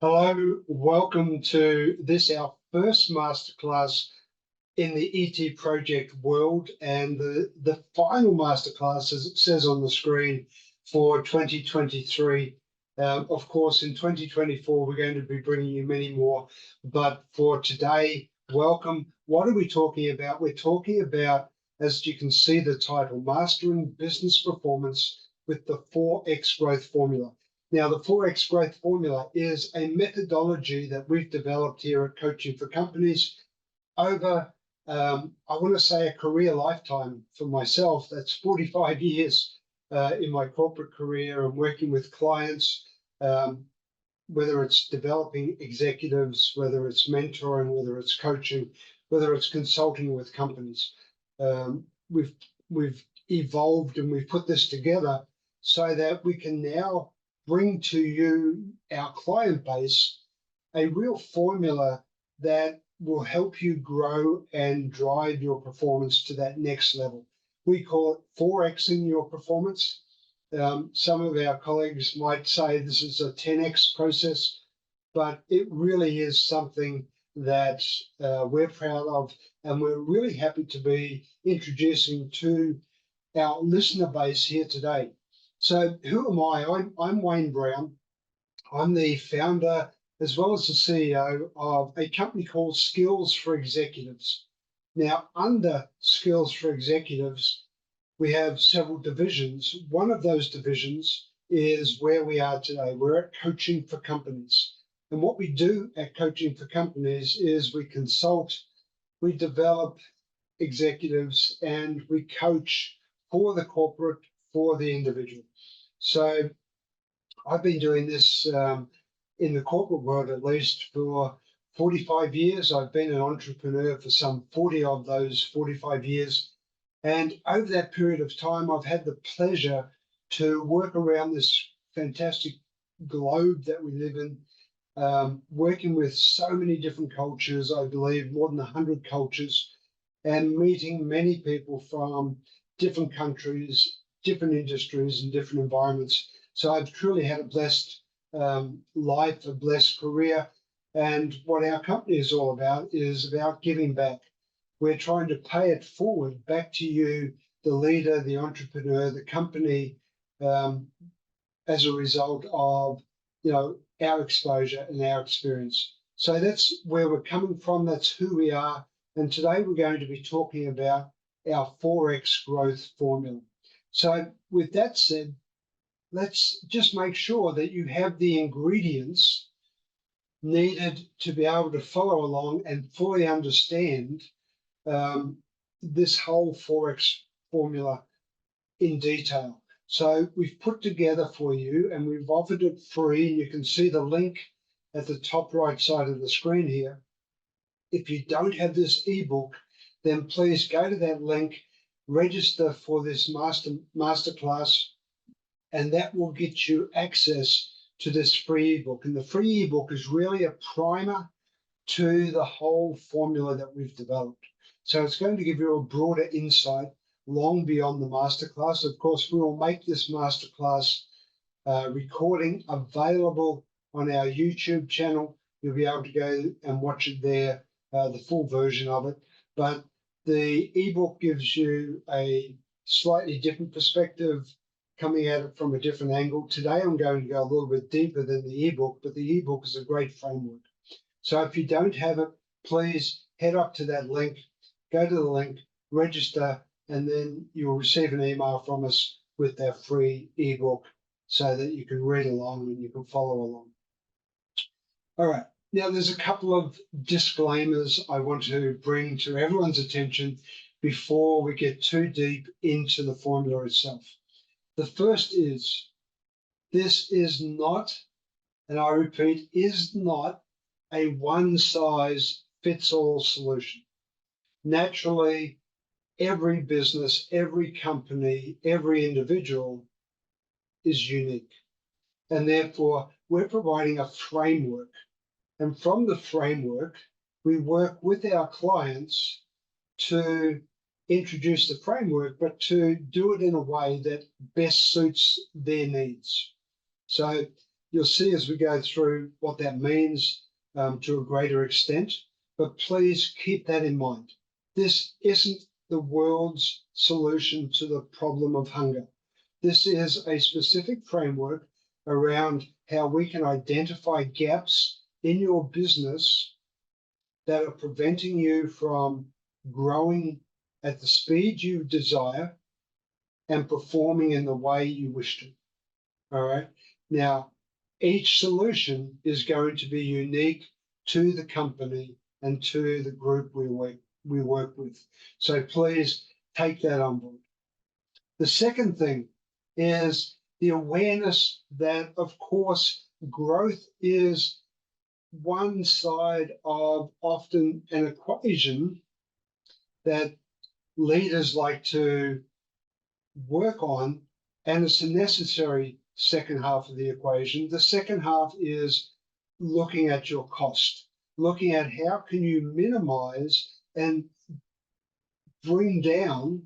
Hello, welcome to this, our first masterclass in the ET project world, and the final masterclass, as it says on the screen, for 2023. Of course, in 2024, we're going to be bringing you many more, but for today, welcome. What are we talking about? We're talking about, as you can see the title, Mastering Business Performance with the 4X Growth Formula. Now, the 4X Growth Formula is a methodology that we've developed here at Coaching for Companies over, I want to say, a career lifetime for myself. That's 45 years in my corporate career and working with clients, whether it's developing executives, whether it's mentoring, whether it's coaching, whether it's consulting with companies. We've evolved and we've put this together so that we can now bring to you, our client base, a real formula that will help you grow and drive your performance to that next level. We call it 4Xing your performance. Some of our colleagues might say this is a 10X process, but it really is something that we're proud of, and we're really happy to be introducing to our listener base here today. So who am I? I'm Wayne Brown. I'm the founder as well as the CEO of a company called Skills for Executives. Now, under Skills for Executives, we have several divisions. One of those divisions is where we are today. We're at Coaching for Companies. And what we do at Coaching for Companies is we consult, we develop executives, and we coach for the corporate, for the individual. So I've been doing this in the corporate world at least for 45 years. I've been an entrepreneur for some 40 of those 45 years. And over that period of time, I've had the pleasure to work around this fantastic globe that we live in, working with so many different cultures, I believe more than 100 cultures, and meeting many people from different countries, different industries, and different environments. So I've truly had a blessed life, a blessed career. And what our company is all about is about giving back. We're trying to pay it forward back to you, the leader, the entrepreneur, the company, as a result of our exposure and our experience. So that's where we're coming from. That's who we are. And today we're going to be talking about our 4X growth formula. So with that said, let's just make sure that you have the ingredients needed to be able to follow along and fully understand this whole 4X formula in detail. So we've put together for you, and we've offered it free. You can see the link at the top right side of the screen here. If you don't have this ebook, then please go to that link, register for this masterclass, and that will get you access to this free ebook. And the free ebook is really a primer to the whole formula that we've developed. So it's going to give you a broader insight long beyond the masterclass. Of course, we will make this masterclass recording available on our YouTube channel. You'll be able to go and watch it there, the full version of it. But the ebook gives you a slightly different perspective, coming at it from a different angle. Today, I'm going to go a little bit deeper than the ebook, but the ebook is a great framework. So if you don't have it, please head up to that link, go to the link, register, and then you'll receive an email from us with that free ebook so that you can read along and you can follow along. All right. Now, there's a couple of disclaimers I want to bring to everyone's attention before we get too deep into the formula itself. The first is, this is not, and I repeat, is not a one-size-fits-all solution. Naturally, every business, every company, every individual is unique. And therefore, we're providing a framework. And from the framework, we work with our clients to introduce the framework, but to do it in a way that best suits their needs. So, You'll see as we go through what that means to a greater extent, but please keep that in mind. This isn't the world's solution to the problem of hunger. This is a specific framework around how we can identify gaps in your business that are preventing you from growing at the speed you desire and performing in the way you wish to. All right. Now, each solution is going to be unique to the company and to the group we work with. So please take that on board. The second thing is the awareness that, of course, growth is one side of often an equation that leaders like to work on, and it's a necessary second half of the equation. The second half is looking at your cost, looking at how can you minimize and bring down,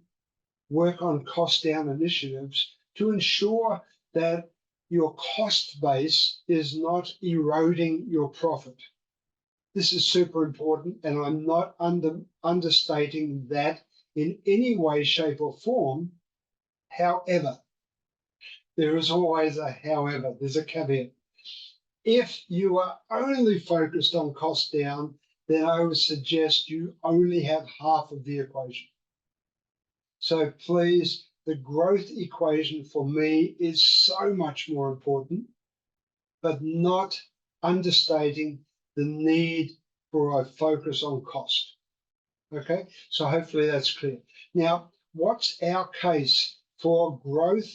work on cost down initiatives to ensure that your cost base is not eroding your profit. This is super important, and I'm not understating that in any way, shape, or form. However, there is always a however, there's a caveat. If you are only focused on cost down, then I would suggest you only have half of the equation. So please, the growth equation for me is so much more important, but not understating the need for a focus on cost. Okay, so hopefully that's clear. Now, what's our case for growth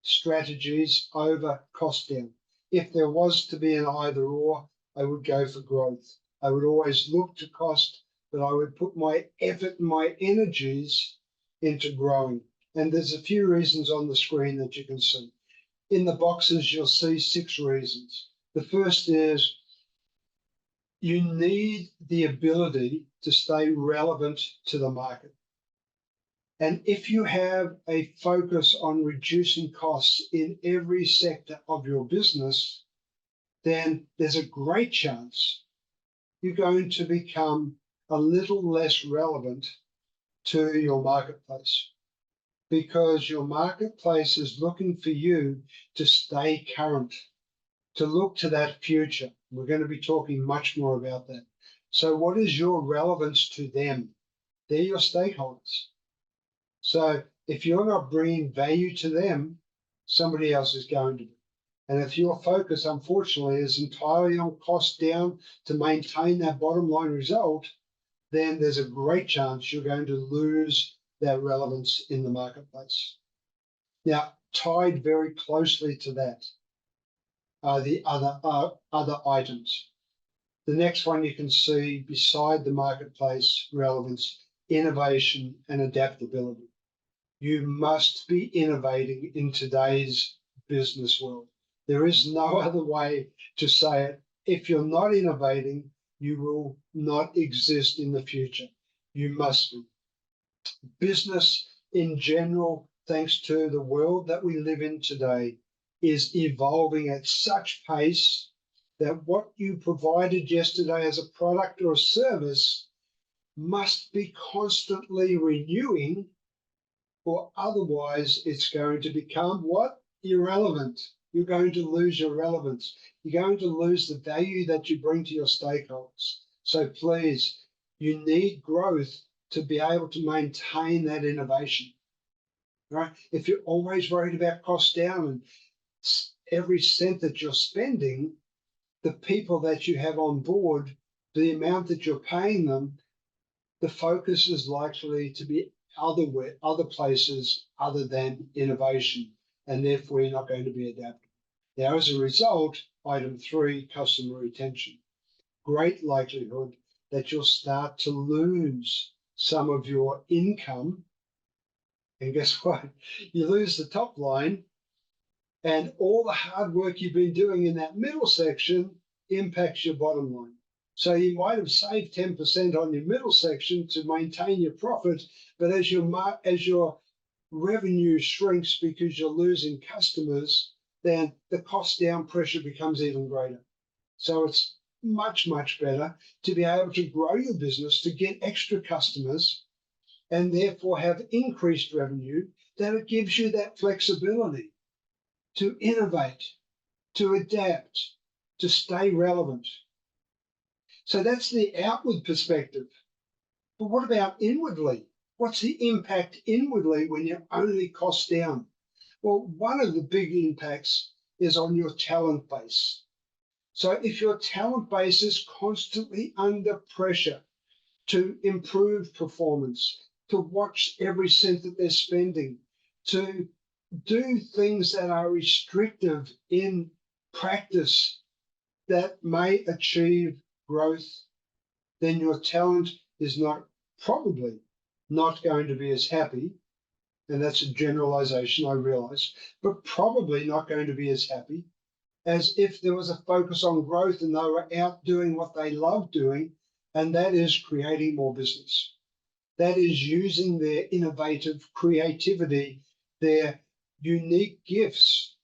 strategies over cost down? If there was to be an either or, I would go for growth. I would always look to cost, but I would put my effort and my energies into growing. And there's a few reasons on the screen that you can see. In the boxes, you'll see 6 reasons. The first is you need the ability to stay relevant to the market. And if you have a focus on reducing costs in every sector of your business, then there's a great chance you're going to become a little less relevant to your marketplace, because your marketplace is looking for you to stay current, to look to that future. We're going to be talking much more about that. So what is your relevance to them? They're your stakeholders. So if you're not bringing value to them, somebody else is going to be. And if your focus, unfortunately, is entirely on cost down to maintain that bottom line result, then there's a great chance you're going to lose that relevance in the marketplace. Now, tied very closely to that are the other items. The next one you can see beside the marketplace relevance, innovation and adaptability. You must be innovating in today's business world. There is no other way to say it. If you're not innovating, you will not exist in the future. You must be. Business in general, thanks to the world that we live in today, is evolving at such pace that what you provided yesterday as a product or a service must be constantly renewing, or otherwise it's going to become what? Irrelevant. You're going to lose your relevance. You're going to lose the value that you bring to your stakeholders. So please, you need growth to be able to maintain that innovation, right? If you're always worried about cost down and every cent that you're spending, the people that you have on board, the amount that you're paying them, the focus is likely to be other places other than innovation, and therefore you're not going to be adaptable. Now, as a result, item 3, customer retention. Great likelihood that you'll start to lose some of your income. And guess what? You lose the top line, and all the hard work you've been doing in that middle section impacts your bottom line. So you might have saved 10% on your middle section to maintain your profit, but as your revenue shrinks because you're losing customers, then the cost down pressure becomes even greater. So it's much, much better to be able to grow your business, to get extra customers, and therefore have increased revenue, that it gives you that flexibility to innovate, to adapt, to stay relevant. So that's the outward perspective. But what about inwardly? What's the impact inwardly when you're only cost down? Well, one of the big impacts is on your talent base. So if your talent base is constantly under pressure to improve performance, to watch every cent that they're spending, to do things that are restrictive in practice that may achieve growth, then your talent is probably not going to be as happy. And that's a generalization, I realize, but probably not going to be as happy as if there was a focus on growth and they were out doing what they love doing, and that is creating more business. That is using their innovative creativity, their unique gifts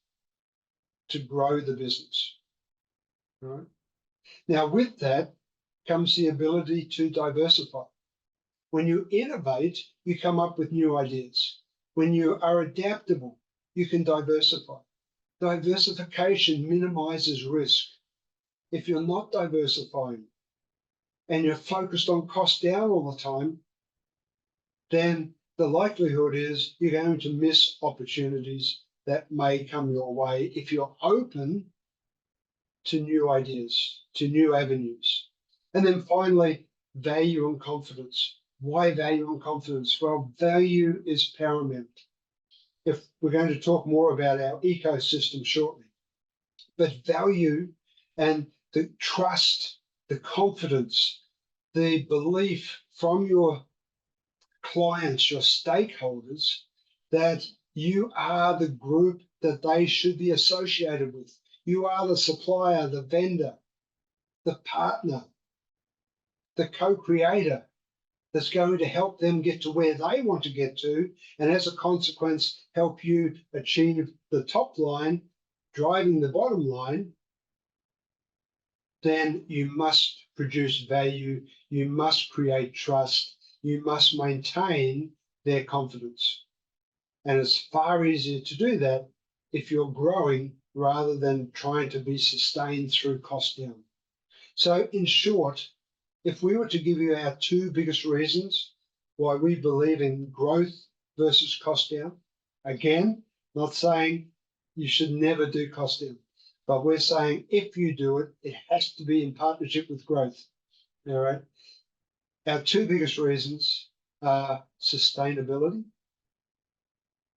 to grow the business. Right? Now, with that comes the ability to diversify. When you innovate, you come up with new ideas. When you are adaptable, you can diversify. Diversification minimizes risk. If you're not diversifying and you're focused on cost down all the time, then the likelihood is you're going to miss opportunities that may come your way if you're open to new ideas, to new avenues. And then finally, value and confidence. Why value and confidence? Well, value is paramount. If we're going to talk more about our ecosystem shortly, but value and the trust, the confidence, the belief from your clients, your stakeholders, that you are the group that they should be associated with. You are the supplier, the vendor, the partner, the co-creator that's going to help them get to where they want to get to, and as a consequence, help you achieve the top line, driving the bottom line. Then you must produce value, you must create trust, you must maintain their confidence. And it's far easier to do that if you're growing rather than trying to be sustained through cost down. So in short, if we were to give you our two biggest reasons why we believe in growth versus cost down, again, not saying you should never do cost down, but we're saying if you do it, it has to be in partnership with growth. All right. Our two biggest reasons are sustainability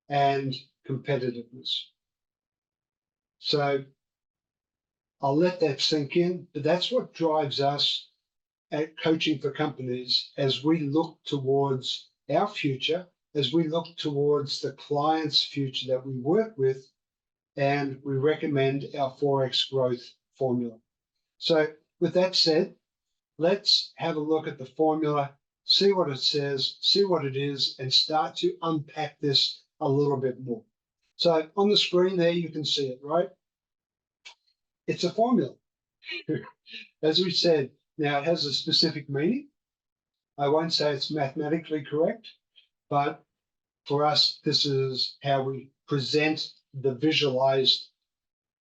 and competitiveness. So I'll let that sink in, but that's what drives us at Coaching for Companies as we look towards our future, as we look towards the client's future that we work with, and we recommend our 4X growth formula. So with that said, let's have a look at the formula, see what it says, see what it is, and start to unpack this a little bit more. So on the screen there, you can see it, right? It's a formula. As we said, now it has a specific meaning. I won't say it's mathematically correct, but for us, this is how we present the visualized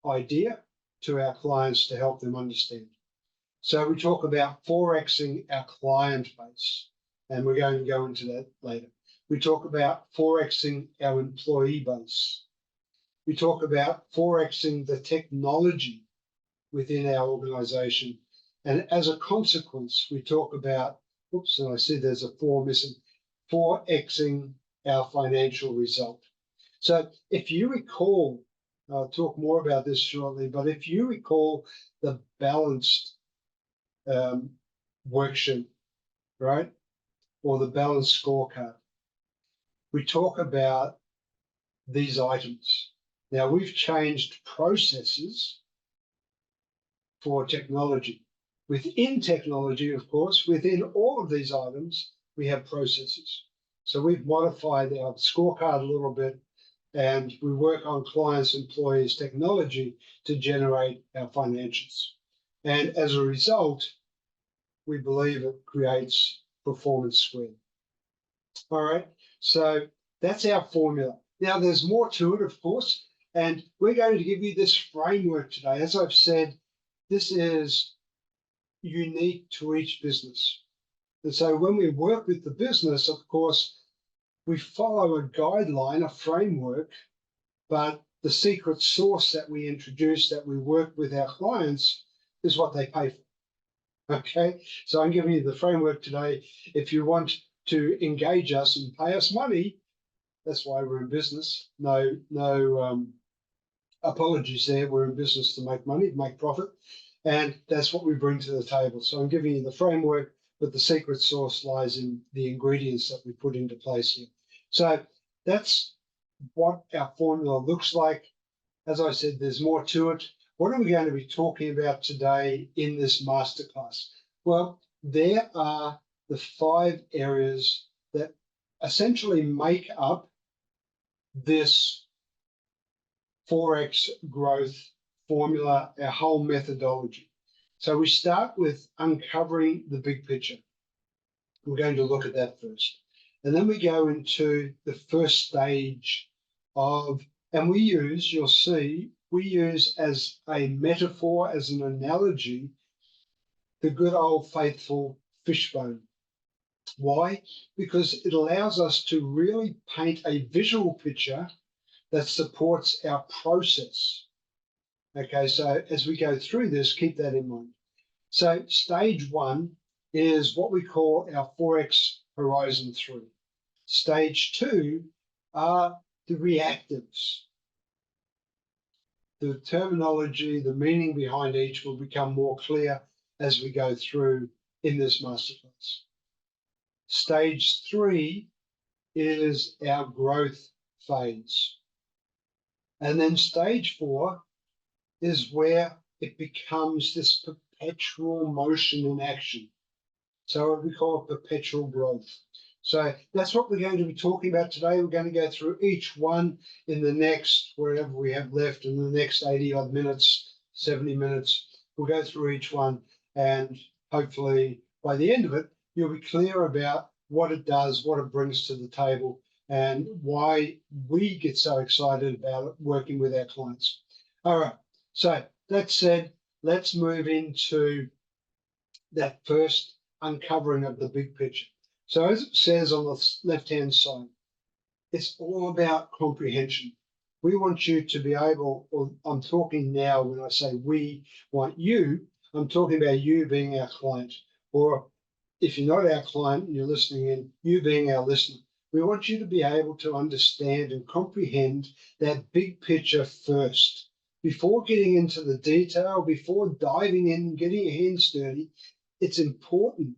idea to our clients to help them understand. So we talk about 4Xing our client base, and we're going to go into that later. We talk about 4Xing our employee base. We talk about 4Xing the technology within our organization. And as a consequence, we talk about, oops, and I see there's a 4 missing, 4Xing our financial result. So if you recall, I'll talk more about this shortly, but if you recall the balanced worksheet, right? Or the balanced scorecard, we talk about these items. Now we've changed processes for technology. Within technology, of course, within all of these items, we have processes. So we've modified our scorecard a little bit, and we work on clients, employees, technology to generate our financials. And as a result, we believe it creates performance squared. All right, so that's our formula. Now, there's more to it, of course, and we're going to give you this framework today. As I've said, this is unique to each business. And so when we work with the business, of course, we follow a guideline, a framework, but the secret sauce that we introduce, that we work with our clients, is what they pay for. Okay, so I'm giving you the framework today. If you want to engage us and pay us money, that's why we're in business. No apologies there. We're in business to make money, to make profit, and that's what we bring to the table. So I'm giving you the framework, but the secret sauce lies in the ingredients that we put into place here. So that's what our formula looks like. As I said, there's more to it. What are we going to be talking about today in this masterclass? Well, there are the 5 areas that essentially make up this Forex growth formula, our whole methodology. So we start with uncovering the big picture. We're going to look at that first. And then we go into the first stage of, and we use, you'll see, we use as a metaphor, as an analogy, the good old faithful fishbone. Why? Because it allows us to really paint a visual picture that supports our process. Okay, so as we go through this, keep that in mind. So stage 1 is what we call our Forex Horizon 3. Stage 2 are the reactives. The terminology, the meaning behind each will become more clear as we go through in this masterclass. Stage 3 is our growth phase. And then stage 4 is where it becomes this perpetual motion in action. So what we call perpetual growth. So that's what we're going to be talking about today. We're going to go through each one in the next, wherever we have left, in the next 80 odd minutes, 70 minutes. We'll go through each one, and hopefully by the end of it, you'll be clear about what it does, what it brings to the table, and why we get so excited about it working with our clients. All right, so that said, let's move into that first uncovering of the big picture. So as it says on the left-hand side, it's all about comprehension. We want you to be able, or I'm talking now when I say we want you, I'm talking about you being our client, or if you're not our client and you're listening in, you being our listener. We want you to be able to understand and comprehend that big picture first. Before getting into the detail, before diving in, getting your hands dirty, it's important.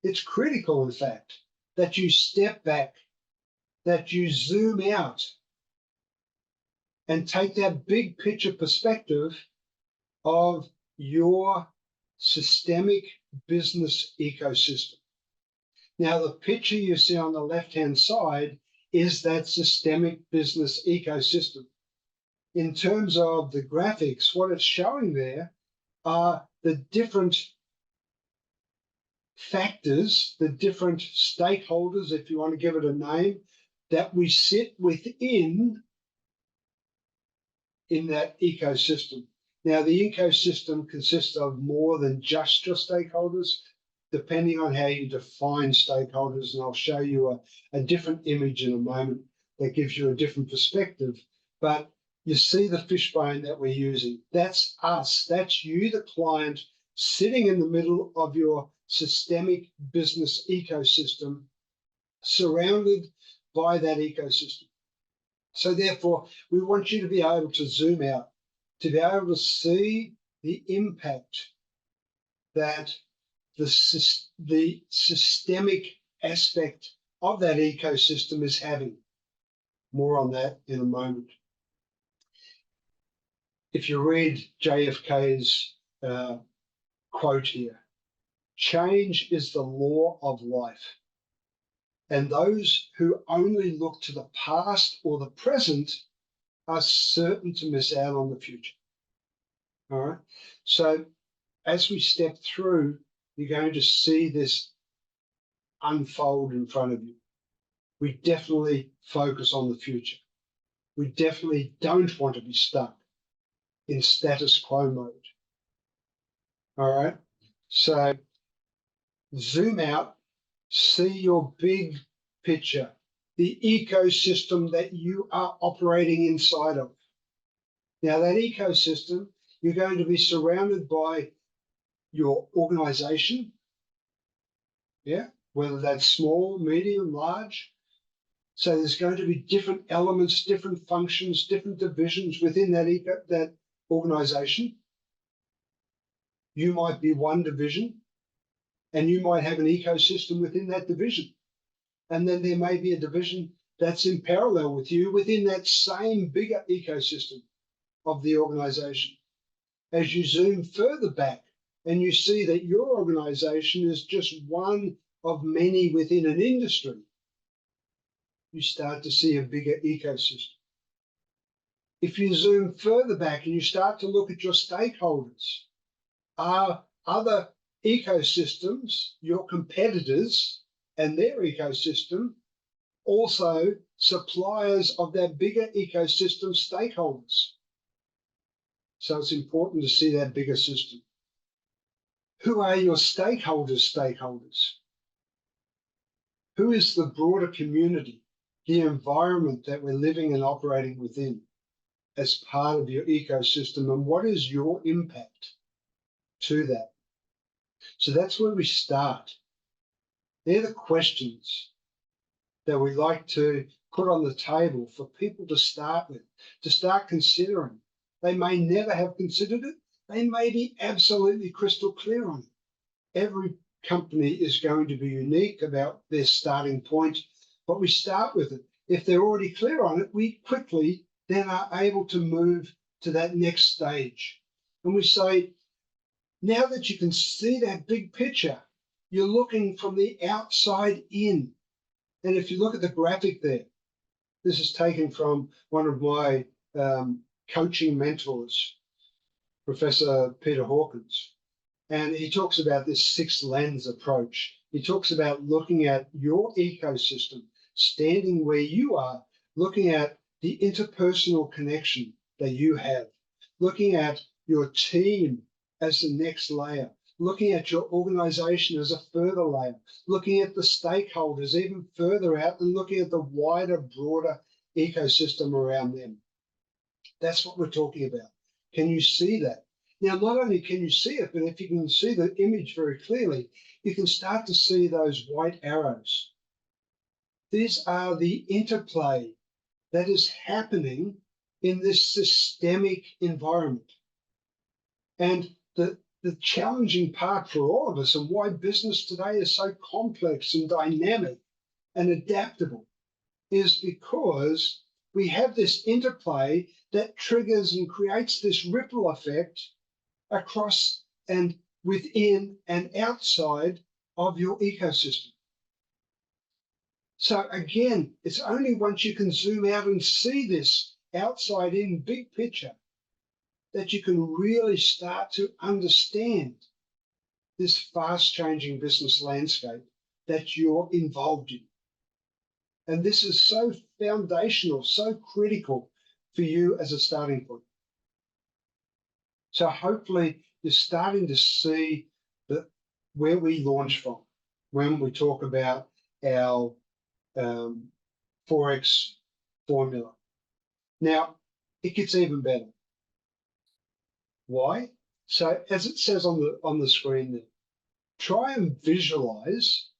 It's critical, in fact, that you step back, that you zoom out and take that big picture perspective of your systemic business ecosystem. Now, the picture you see on the left-hand side is that systemic business ecosystem. In terms of the graphics, what it's showing there are the different factors, the different stakeholders, if you want to give it a name, that we sit within in that ecosystem. Now, the ecosystem consists of more than just your stakeholders, depending on how you define stakeholders, and I'll show you a different image in a moment that gives you a different perspective. But you see the fishbone that we're using. That's us. That's you, the client, sitting in the middle of your systemic business ecosystem, surrounded by that ecosystem. So therefore, we want you to be able to zoom out, to be able to see the impact that the systemic aspect of that ecosystem is having. More on that in a moment. If you read JFK's quote here, change is the law of life. And those who only look to the past or the present are certain to miss out on the future. All right. So as we step through, you're going to see this unfold in front of you. We definitely focus on the future. We definitely don't want to be stuck in status quo mode. All right. So zoom out, see your big picture, the ecosystem that you are operating inside of. Now, that ecosystem, you're going to be surrounded by your organization, yeah, whether that's small, medium, large. So there's going to be different elements, different functions, different divisions within that organization. You might be one division, and you might have an ecosystem within that division. And then there may be a division that's in parallel with you within that same bigger ecosystem of the organization. As you zoom further back and you see that your organization is just one of many within an industry, you start to see a bigger ecosystem. If you zoom further back and you start to look at your stakeholders, are other ecosystems, your competitors and their ecosystem, also suppliers of that bigger ecosystem stakeholders? So it's important to see that bigger system. Who are your stakeholders? Who is the broader community, the environment that we're living and operating within as part of your ecosystem, and what is your impact to that? So that's where we start. They're the questions that we like to put on the table for people to start with, to start considering. They may never have considered it. They may be absolutely crystal clear on it. Every company is going to be unique about their starting point, but we start with it. If they're already clear on it, we quickly then are able to move to that next stage. And we say, now that you can see that big picture, you're looking from the outside in. And if you look at the graphic there, this is taken from one of my coaching mentors, Professor Peter Hawkins. And he talks about this 6 lens approach. He talks about looking at your ecosystem, standing where you are, looking at the interpersonal connection that you have, looking at your team as the next layer, looking at your organization as a further layer, looking at the stakeholders even further out, and looking at the wider, broader ecosystem around them. That's what we're talking about. Can you see that? Now, not only can you see it, but if you can see the image very clearly, you can start to see those white arrows. These are the interplay that is happening in this systemic environment. And the challenging part for all of us, and why business today is so complex and dynamic and adaptable, is because we have this interplay that triggers and creates this ripple effect across and within and outside of your ecosystem. So again, it's only once you can zoom out and see this outside in big picture that you can really start to understand this fast changing business landscape that you're involved in. And this is so foundational, so critical for you as a starting point. So hopefully you're starting to see where we launch from when we talk about our 4X formula. Now, it gets even better. Why? So as it says on the screen there, try and visualize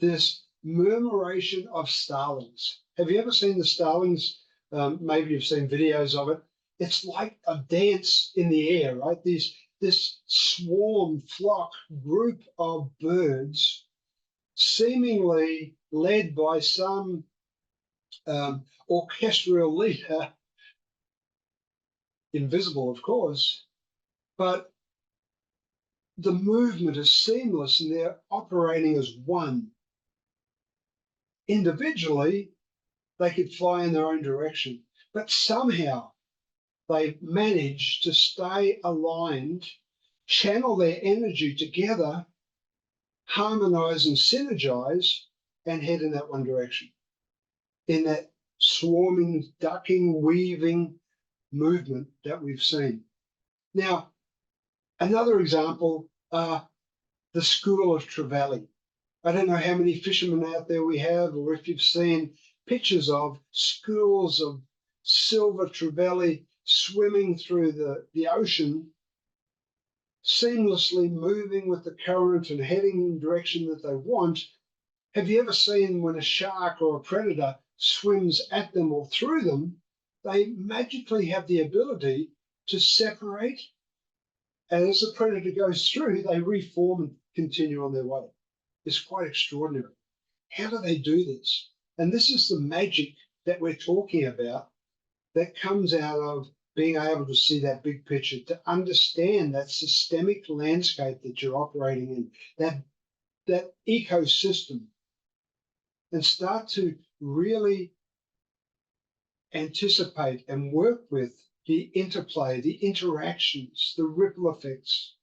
this murmuration of starlings. Have you ever seen the starlings? Maybe you've seen videos of it. It's like a dance in the air, right? This swarm, flock, group of birds, seemingly led by some orchestral leader, invisible, of course, but the movement is seamless and they're operating as one. individually, they could fly in their own direction, but somehow they managed to stay aligned, channel their energy together, harmonize and synergize, and head in that one direction, in that swarming, ducking, weaving movement that we've seen. Now, another example, the School of Trevally. I don't know how many fishermen out there we have, or if you've seen pictures of schools of silver trevally swimming through the ocean, seamlessly moving with the current and heading in the direction that they want. Have you ever seen when a shark or a predator swims at them or through them, they magically have the ability to separate, and as the predator goes through, they reform and continue on their way. It's quite extraordinary. How do they do this? And this is the magic that we're talking about that comes out of being able to see that big picture, to understand that systemic landscape that you're operating in, that ecosystem, and start to really anticipate and work with the interplay, the interactions, the ripple effects.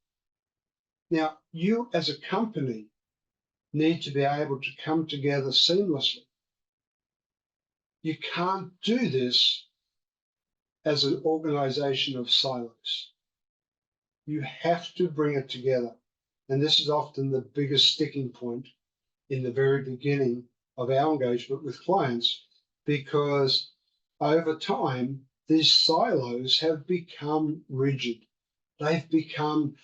Now, you as a company need to be able to come together seamlessly. You can't do this as an organization of silos. You have to bring it together. And this is often the biggest sticking point in the very beginning of our engagement with clients, because over time, these silos have become rigid. They've become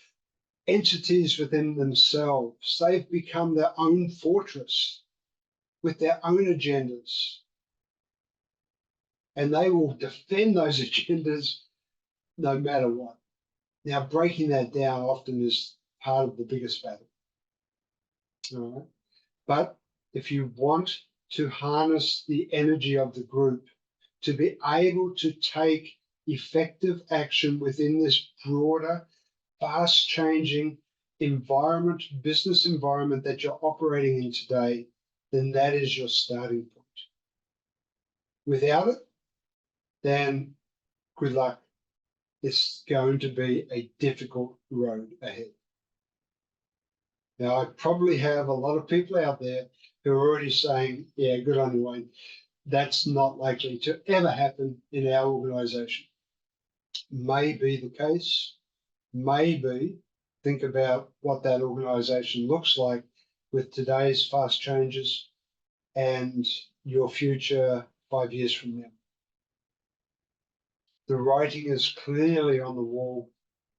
entities within themselves. They've become their own fortress with their own agendas. And they will defend those agendas no matter what. Now, breaking that down often is part of the biggest battle. All right? But if you want to harness the energy of the group, to be able to take effective action within this broader, fast-changing environment, business environment that you're operating in today, then that is your starting point. Without it, then good luck. It's going to be a difficult road ahead. Now, I probably have a lot of people out there who are already saying, yeah, good on you, Wayne. That's not likely to ever happen in our organization. May be the case, maybe. Think about what that organization looks like with today's fast changes and your future 5 years from now. The writing is clearly on the wall.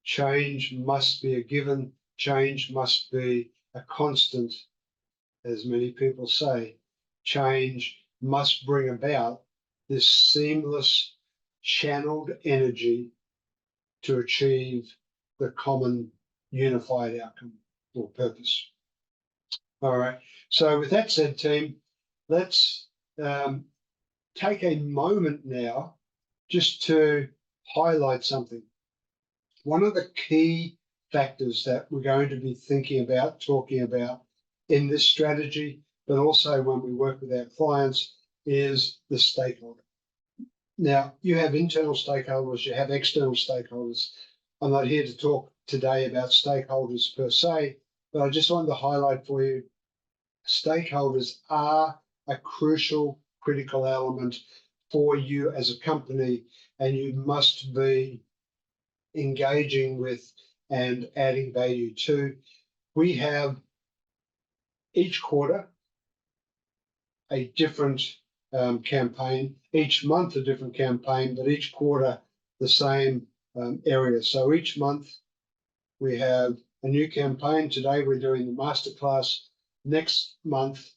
Change must be a given. Change must be a constant, as many people say. Change must bring about this seamless, channeled energy to achieve the common unified outcome or purpose. All right. So with that said, team, let's take a moment now just to highlight something. One of the key factors that we're going to be thinking about, talking about in this strategy, but also when we work with our clients, is the stakeholder. Now, you have internal stakeholders, you have external stakeholders. I'm not here to talk today about stakeholders per se, but I just wanted to highlight for you, stakeholders are a crucial, critical element for you as a company, and you must be engaging with and adding value to. We have each quarter a different campaign, each month a different campaign, but each quarter the same area. So each month we have a new campaign. Today we're doing the masterclass. Next month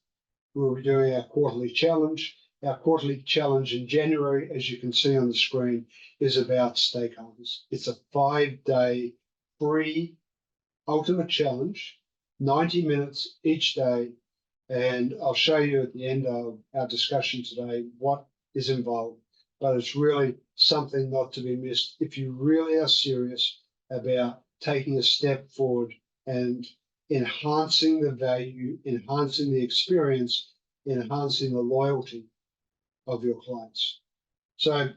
we'll be doing our quarterly challenge. Our quarterly challenge in January, as you can see on the screen, is about stakeholders. It's a 5-day free ultimate challenge, 90 minutes each day. And I'll show you at the end of our discussion today what is involved. But it's really something not to be missed if you really are serious about taking a step forward and enhancing the value, enhancing the experience enhancing the loyalty of your clients. So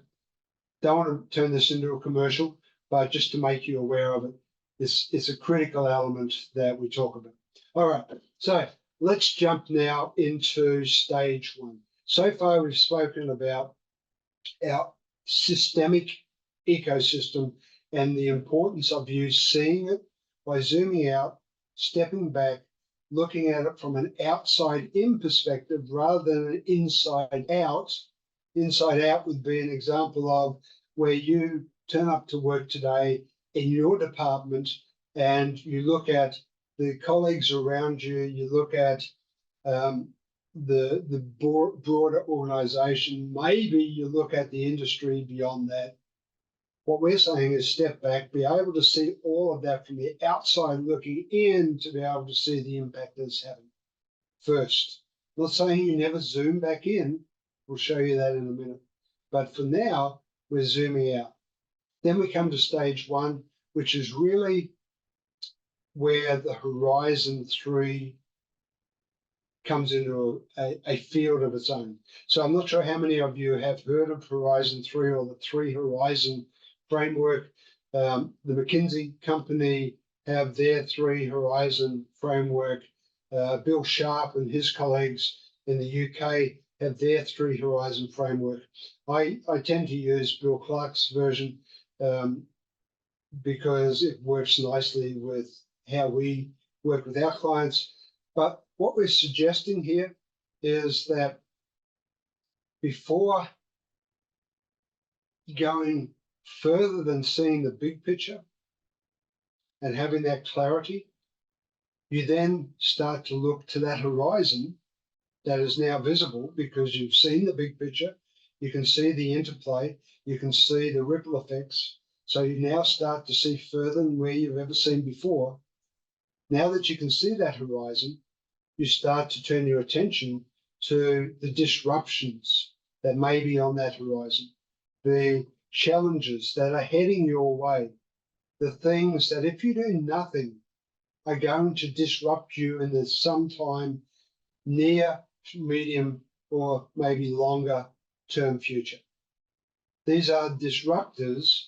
don't want to turn this into a commercial, but just to make you aware of it, it's a critical element that we talk about. All right, so let's jump now into stage one. So far, we've spoken about our systemic ecosystem and the importance of you seeing it by zooming out, stepping back, looking at it from an outside in perspective rather than an inside out. Inside out would be an example of where you turn up to work today in your department and you look at the colleagues around you, you look at the broader organization, maybe you look at the industry beyond that. What we're saying is step back, be able to see all of that from the outside looking in to be able to see the impact that it's having first. I'm not saying you never zoom back in. We'll show you that in a minute. But for now, we're zooming out. Then we come to stage one, which is really where the Horizon 3 comes into a field of its own. So I'm not sure how many of you have heard of Horizon 3 or the 3 Horizon framework. The McKinsey company have their 3 Horizon framework. Bill Sharp and his colleagues in the UK have their 3 Horizon framework. I tend to use Bill Clark's version because it works nicely with how we work with our clients. But what we're suggesting here is that before going further than seeing the big picture and having that clarity, you then start to look to that horizon that is now visible because you've seen the big picture, you can see the interplay, you can see the ripple effects. So you now start to see further than where you've ever seen before. Now that you can see that horizon, you start to turn your attention to the disruptions that may be on that horizon, the challenges that are heading your way, the things that if you do nothing are going to disrupt you in the sometime near, medium, or maybe longer term future. These are disruptors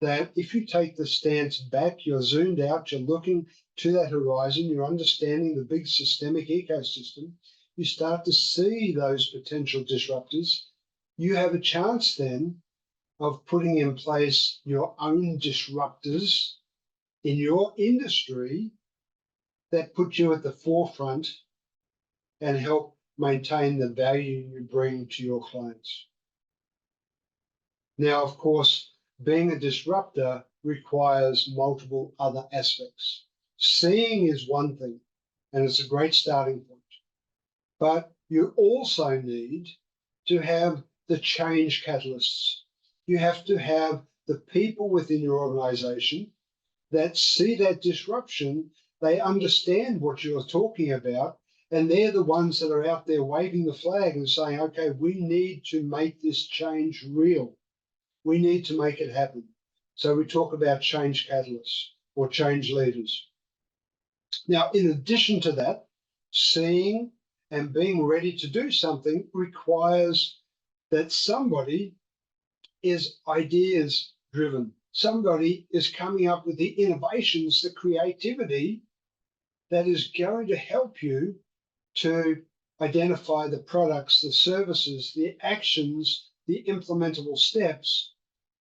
that if you take the stance back, you're zoomed out, you're looking to that horizon, you're understanding the big systemic ecosystem, you start to see those potential disruptors. You have a chance then of putting in place your own disruptors in your industry that put you at the forefront and help maintain the value you bring to your clients. Now, of course, being a disruptor requires multiple other aspects. Seeing is one thing, and it's a great starting point. But you also need to have the change catalysts. You have to have the people within your organization that see that disruption, they understand what you're talking about, and they're the ones that are out there waving the flag and saying, okay, we need to make this change real. We need to make it happen. So we talk about change catalysts or change leaders. Now, in addition to that, seeing and being ready to do something requires that somebody is ideas driven. Somebody is coming up with the innovations, the creativity that is going to help you to identify the products, the services, the actions, the implementable steps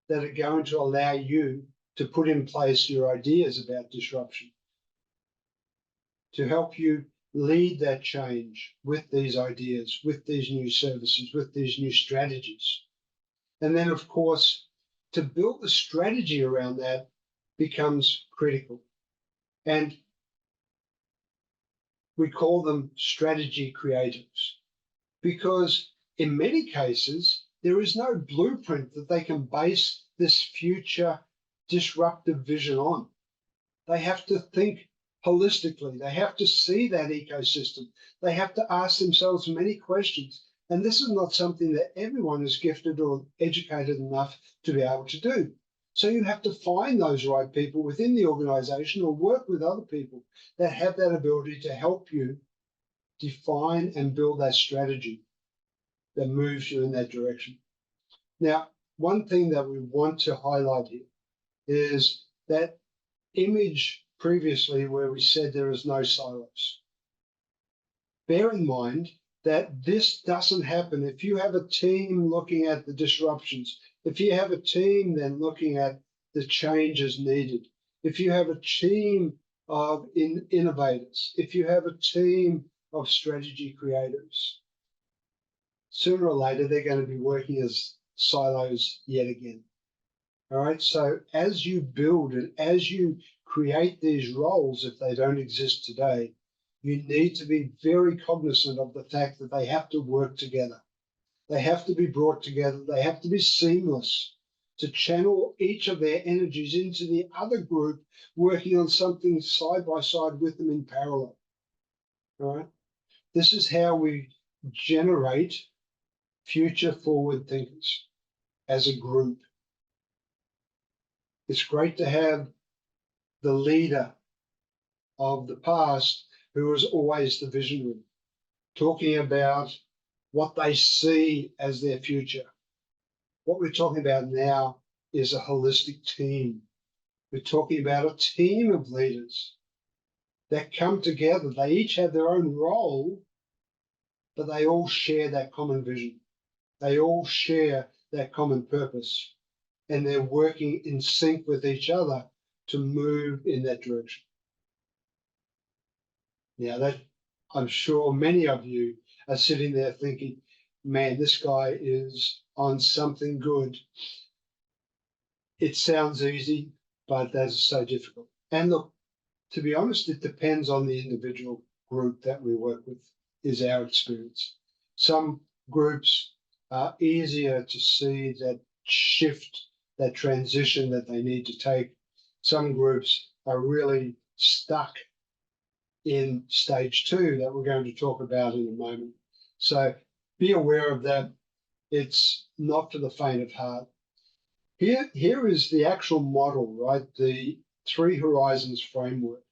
that are going to allow you to put in place your ideas about disruption, to help you lead that change with these ideas, with these new services, with these new strategies. And then, of course, to build the strategy around that becomes critical. And we call them strategy creatives because in many cases, there is no blueprint that they can base this future disruptive vision on. They have to think holistically. They have to see that ecosystem. They have to ask themselves many questions. And this is not something that everyone is gifted or educated enough to be able to do. So you have to find those right people within the organization or work with other people that have that ability to help you define and build that strategy that moves you in that direction. Now, one thing that we want to highlight here is that image previously where we said there is no silos. Bear in mind that this doesn't happen if you have a team looking at the disruptions, if you have a team then looking at the changes needed, if you have a team of innovators, if you have a team of strategy creators, sooner or later they're going to be working as silos yet again. All right, so as you build and as you create these roles, if they don't exist today, you need to be very cognizant of the fact that they have to work together. They have to be brought together. They have to be seamless to channel each of their energies into the other group, working on something side by side with them in parallel. All right, this is how we generate future forward thinkers as a group. It's great to have the leader of the past who was always the visionary, talking about what they see as their future. What we're talking about now is a holistic team. We're talking about a team of leaders that come together. They each have their own role, but they all share that common vision. They all share that common purpose, and they're working in sync with each other to move in that direction. Now, that I'm sure many of you are sitting there thinking, man, this guy is on something good. It sounds easy, but that is so difficult. And look, to be honest, it depends on the individual group that we work with, is our experience. Some groups are easier to see that shift, that transition that they need to take. Some groups are really stuck in stage 2 that we're going to talk about in a moment. So be aware of that. It's not for the faint of heart. Here is the actual model, right? The 3 horizons framework.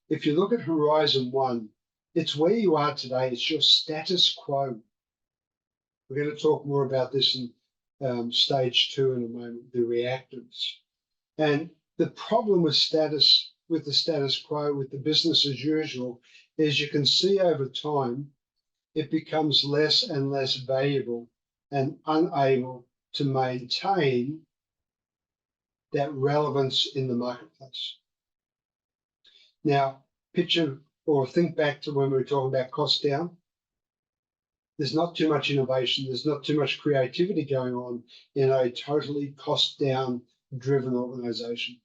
If you look at horizon 1, it's where you are today. It's your status quo. We're going to talk more about this in stage 2 in a moment, the reactives. And the problem with the status quo, with the business as usual, is you can see over time, it becomes less and less valuable and unable to maintain that relevance in the marketplace. Now, picture or think back to when we were talking about cost down. There's not too much innovation. There's not too much creativity going on in a totally cost down driven organization.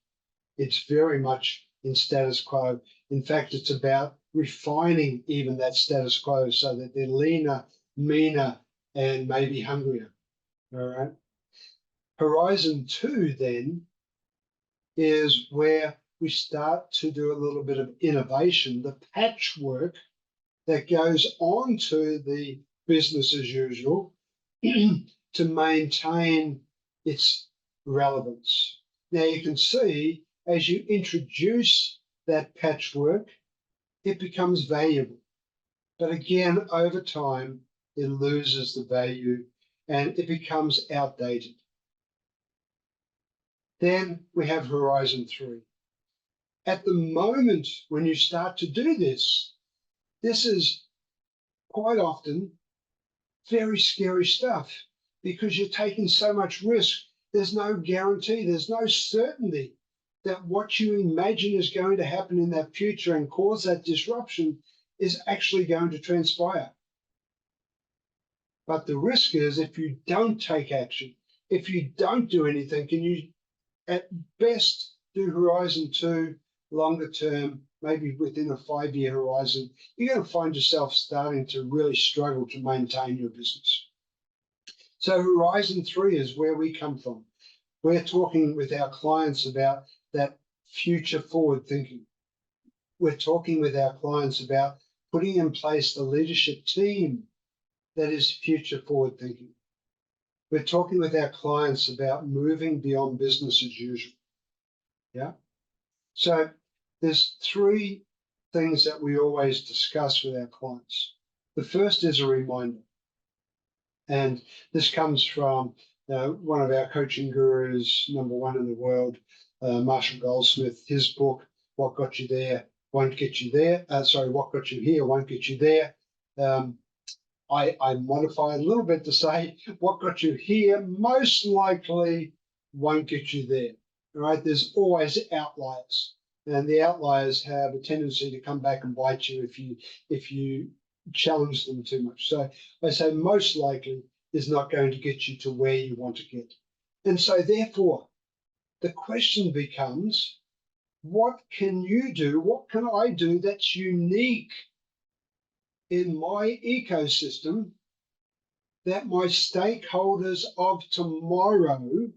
It's very much in status quo. In fact, it's about refining even that status quo so that they're leaner, meaner, and maybe hungrier. All right. Horizon 2 then is where we start to do a little bit of innovation, the patchwork that goes on to the business as usual to maintain its relevance. Now you can see as you introduce that patchwork, it becomes valuable. But again, over time, it loses the value and it becomes outdated. Then we have horizon 3. At the moment, when you start to do this, this is quite often very scary stuff because you're taking so much risk. There's no guarantee, there's no certainty that what you imagine is going to happen in that future and cause that disruption is actually going to transpire. But the risk is if you don't take action, if you don't do anything, can you at best do horizon 2, longer term, maybe within a 5-year horizon, you're going to find yourself starting to really struggle to maintain your business. So horizon 3 is where we come from. We're talking with our clients about that future forward thinking. We're talking with our clients about putting in place the leadership team that is future forward thinking. We're talking with our clients about moving beyond business as usual. Yeah. So there's 3 things that we always discuss with our clients. The first is a reminder. And this comes from one of our coaching gurus, #1 in the world, Marshall Goldsmith. His book, What Got You There Won't Get You There. What Got You Here Won't Get You There. I modify a little bit to say what got you here most likely won't get you there. All right, there's always outliers, and the outliers have a tendency to come back and bite you if you challenge them too much. So I say most likely is not going to get you to where you want to get. And so therefore, the question becomes, what can you do? What can I do that's unique in my ecosystem that my stakeholders of tomorrow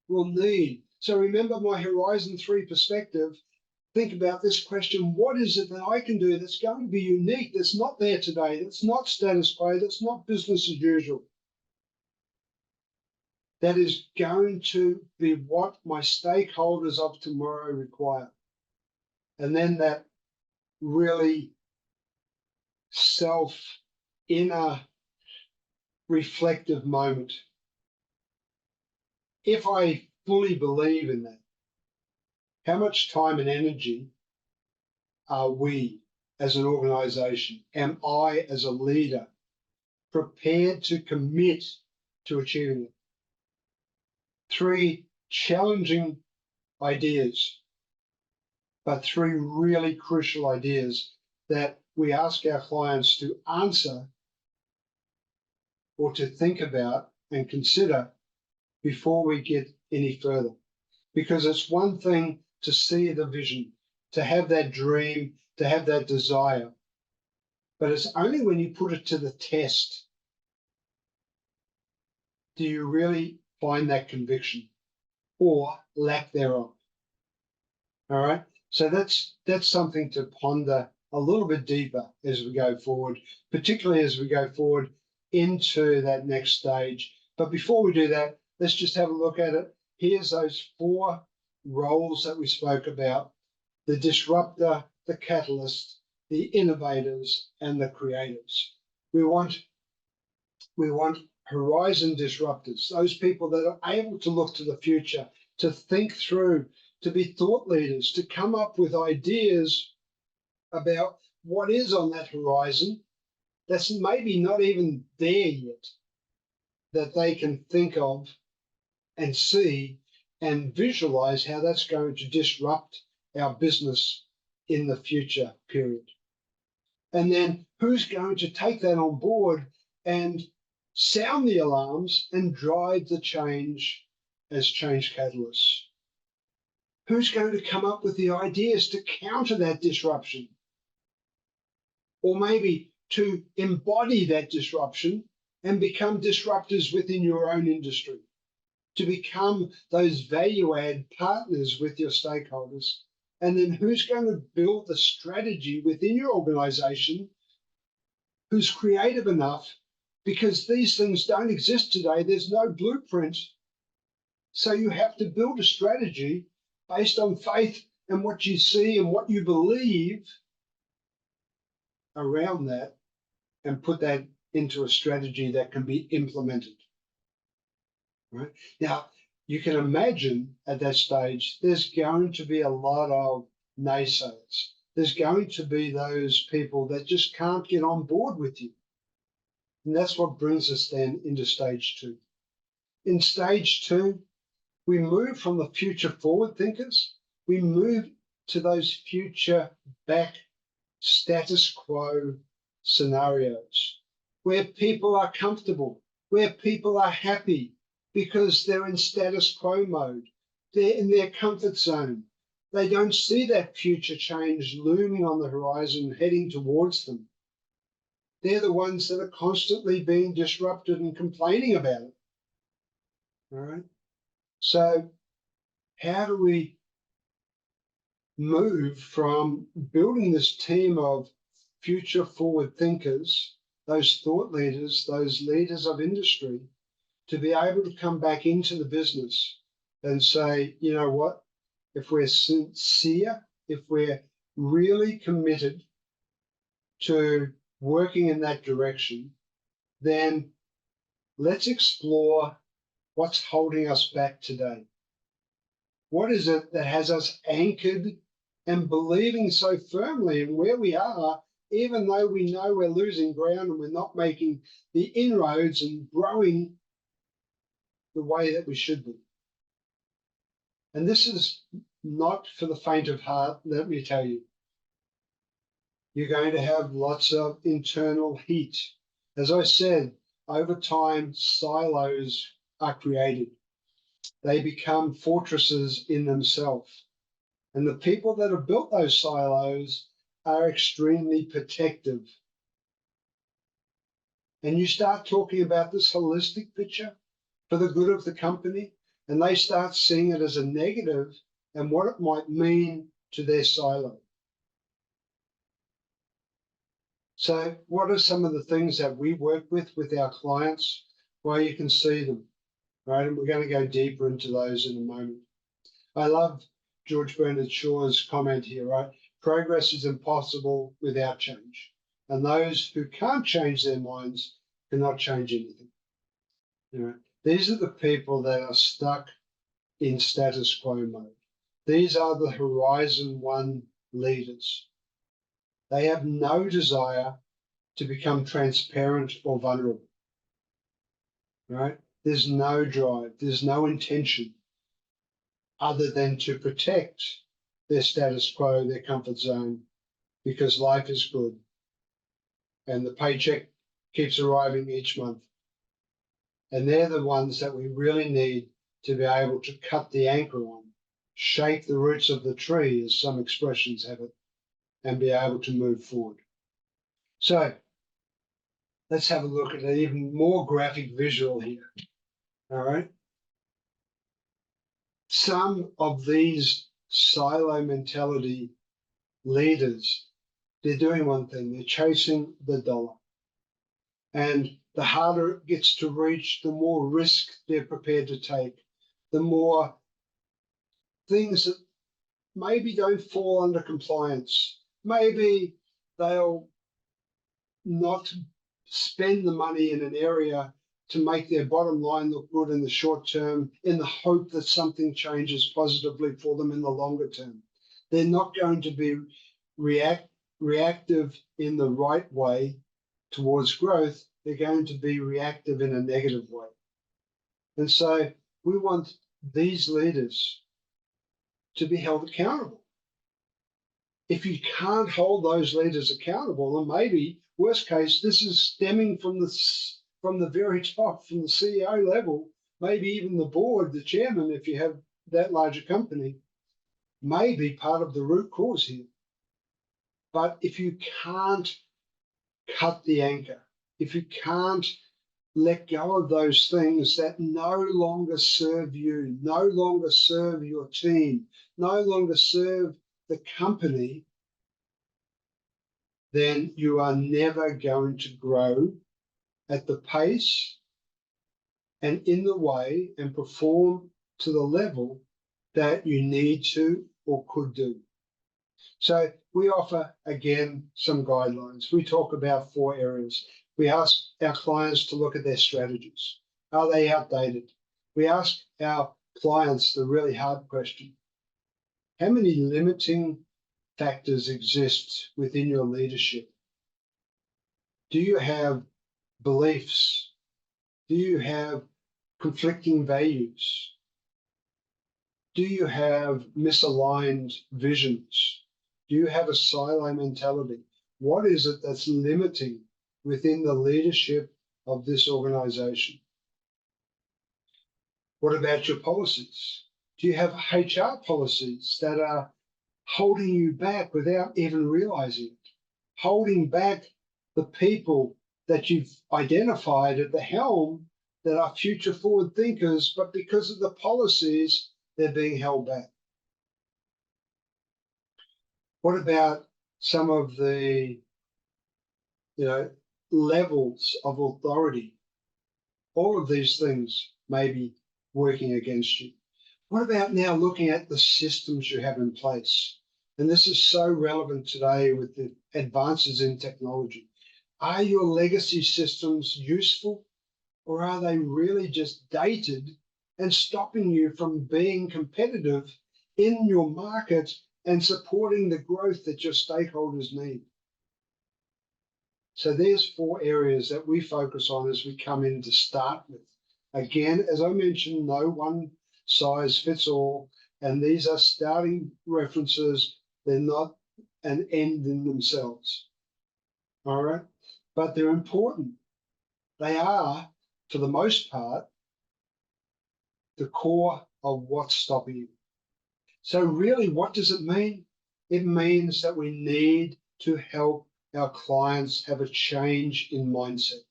will need? So remember my Horizon 3 perspective. Think about this question: what is it that I can do that's going to be unique, that's not there today, that's not status quo, that's not business as usual, that is going to be what my stakeholders of tomorrow require? And then that really inner reflective moment. If I fully believe in that, how much time and energy are we as an organization, am I as a leader prepared to commit to achieving it? 3 challenging ideas, but 3 really crucial ideas that we ask our clients to answer or to think about and consider before we get any further. Because it's one thing to see the vision, to have that dream, to have that desire, but it's only when you put it to the test do you really find that conviction or lack thereof. All right, so that's something to ponder a little bit deeper as we go forward, particularly as we go forward into that next stage. But before we do that, let's just have a look at it. Here's those 4 roles that we spoke about: the disruptor, the catalyst, the innovators, and the creators. We want horizon disruptors, those people that are able to look to the future, to think through, to be thought leaders, to come up with ideas about what is on that horizon that's maybe not even there yet, that they can think of and see and visualize how that's going to disrupt our business in the future period. And then who's going to take that on board and sound the alarms and drive the change as change catalysts? Who's going to come up with the ideas to counter that disruption? Or maybe to embody that disruption and become disruptors within your own industry, to become those value-add partners with your stakeholders. And then who's going to build the strategy within your organization, who's creative enough, because these things don't exist today, there's no blueprint. So you have to build a strategy based on faith and what you see and what you believe around that, and put that into a strategy that can be implemented. Right? Now, you can imagine at that stage, there's going to be a lot of naysayers. There's going to be those people that just can't get on board with you. And that's what brings us then into stage 2. In stage 2, we move from the future forward thinkers, we move to those future back status quo scenarios where people are comfortable, where people are happy because they're in status quo mode. They're in their comfort zone. They don't see that future change looming on the horizon, heading towards them. They're the ones that are constantly being disrupted and complaining about it. All right. So how do we move from building this team of future forward thinkers, those thought leaders, those leaders of industry, to be able to come back into the business and say, you know what, if we're sincere, if we're really committed to working in that direction, then let's explore what's holding us back today. What is it that has us anchored and believing so firmly in where we are, even though we know we're losing ground and we're not making the inroads and growing the way that we should be? And this is not for the faint of heart, let me tell you. You're going to have lots of internal heat. As I said, over time, silos are created. They become fortresses in themselves. And the people that have built those silos are extremely protective. And you start talking about this holistic picture for the good of the company, and they start seeing it as a negative and what it might mean to their silo. So what are some of the things that we work with our clients? Well, you can see them, right? And we're going to go deeper into those in a moment. I love George Bernard Shaw's comment here, right? Progress is impossible without change. And those who can't change their minds cannot change anything. You know, these are the people that are stuck in status quo mode. These are the Horizon 1 leaders. They have no desire to become transparent or vulnerable, right? There's no drive, there's no intention other than to protect their status quo, their comfort zone, because life is good and the paycheck keeps arriving each month. And they're the ones that we really need to be able to cut the anchor on, shake the roots of the tree, as some expressions have it, and be able to move forward. So let's have a look at an even more graphic visual here. All right. Some of these silo mentality leaders, they're doing one thing, they're chasing the dollar. And the harder it gets to reach, the more risk they're prepared to take, the more things that maybe don't fall under compliance. Maybe they'll not spend the money in an area to make their bottom line look good in the short term in the hope that something changes positively for them in the longer term. They're not going to be reactive in the right way towards growth. They're going to be reactive in a negative way. And so we want these leaders to be held accountable. If you can't hold those leaders accountable, then maybe, worst case, this is stemming from the very top, from the CEO level, maybe even the board, the chairman, if you have that large a company, may be part of the root cause here. But if you can't cut the anchor, if you can't let go of those things that no longer serve you, no longer serve your team, no longer serve the company, then you are never going to grow at the pace and in the way and perform to the level that you need to or could do. So we offer, again, some guidelines. We talk about 4 areas. We ask our clients to look at their strategies. Are they outdated? We ask our clients the really hard question. How many limiting factors exist within your leadership? Do you have beliefs? Do you have conflicting values? Do you have misaligned visions? Do you have a silo mentality? What is it that's limiting within the leadership of this organization? What about your policies? Do you have HR policies that are holding you back without even realizing it? Holding back the people that you've identified at the helm that are future forward thinkers, but because of the policies, they're being held back. What about some of the levels of authority? All of these things may be working against you. What about now looking at the systems you have in place? And this is so relevant today with the advances in technology. Are your legacy systems useful, or are they really just dated and stopping you from being competitive in your market and supporting the growth that your stakeholders need? So there's 4 areas that we focus on as we come in to start with. Again, as I mentioned, no one size fits all, and these are starting references. They're not an end in themselves. All right, but they're important. They are, for the most part, the core of what's stopping you. So really, what does it mean? It means that we need to help our clients have a change in mindset.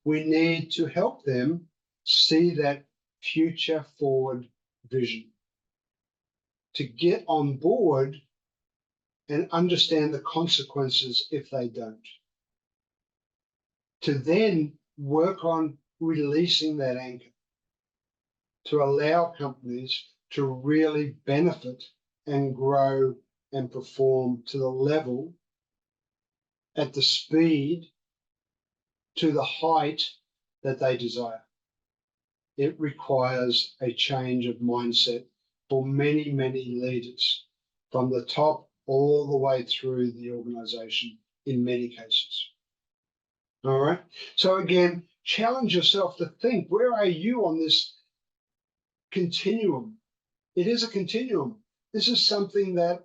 We need to help them see that future forward vision, to get on board and understand the consequences if they don't, to then work on releasing that anchor, to allow companies to really benefit and grow and perform to the level, at the speed, to the height that they desire. It requires a change of mindset for many, many leaders, from the top all the way through the organization in many cases. All right. So again, challenge yourself to think, where are you on this continuum? It is a continuum. This is something that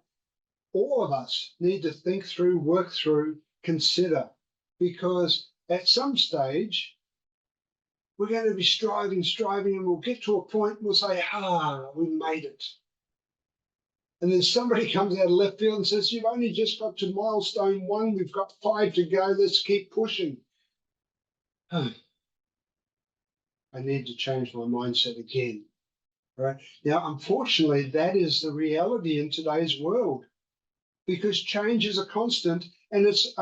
all of us need to think through, work through, consider, because at some stage, we're going to be striving, and we'll get to a point and we'll say, we made it. And then somebody comes out of left field and says, you've only just got to milestone 1, we've got 5 to go, let's keep pushing. I need to change my mindset again. Right? Now, unfortunately, that is the reality in today's world, because change is a constant and it's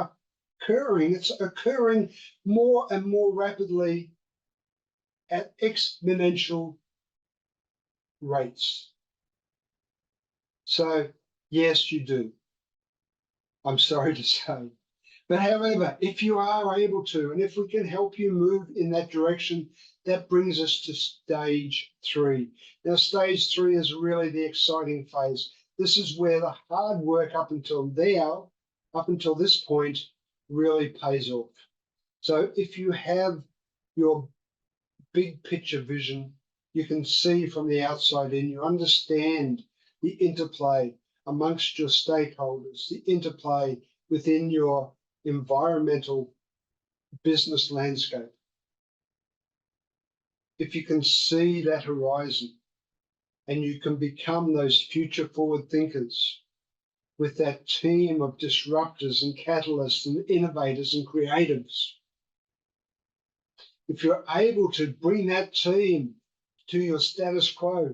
occurring more and more rapidly at exponential rates. So, yes, you do. I'm sorry to say. But however, if you are able to, and if we can help you move in that direction, that brings us to stage 3. Now, stage 3 is really the exciting phase. This is where the hard work up until this point, really pays off. So if you have your big picture vision, you can see from the outside in, you understand the interplay amongst your stakeholders, the interplay within your environmental business landscape. If you can see that horizon and you can become those future forward thinkers with that team of disruptors and catalysts and innovators and creatives, if you're able to bring that team to your status quo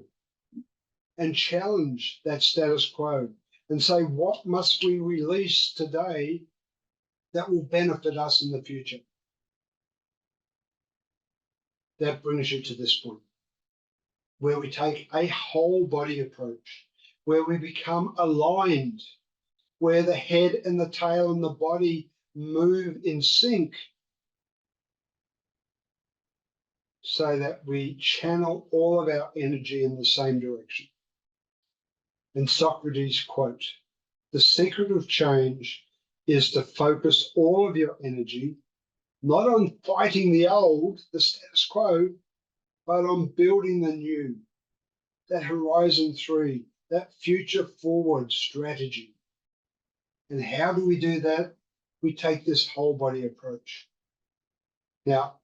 and challenge that status quo and say, what must we release today that will benefit us in the future? That brings you to this point, where we take a whole body approach, where we become aligned, where the head and the tail and the body move in sync, so that we channel all of our energy in the same direction. And Socrates' quote, the secret of change is to focus all of your energy not on fighting the old, the status quo, but on building the new, that horizon 3, that future forward strategy. And how do we do that? We take this whole body approach. Now,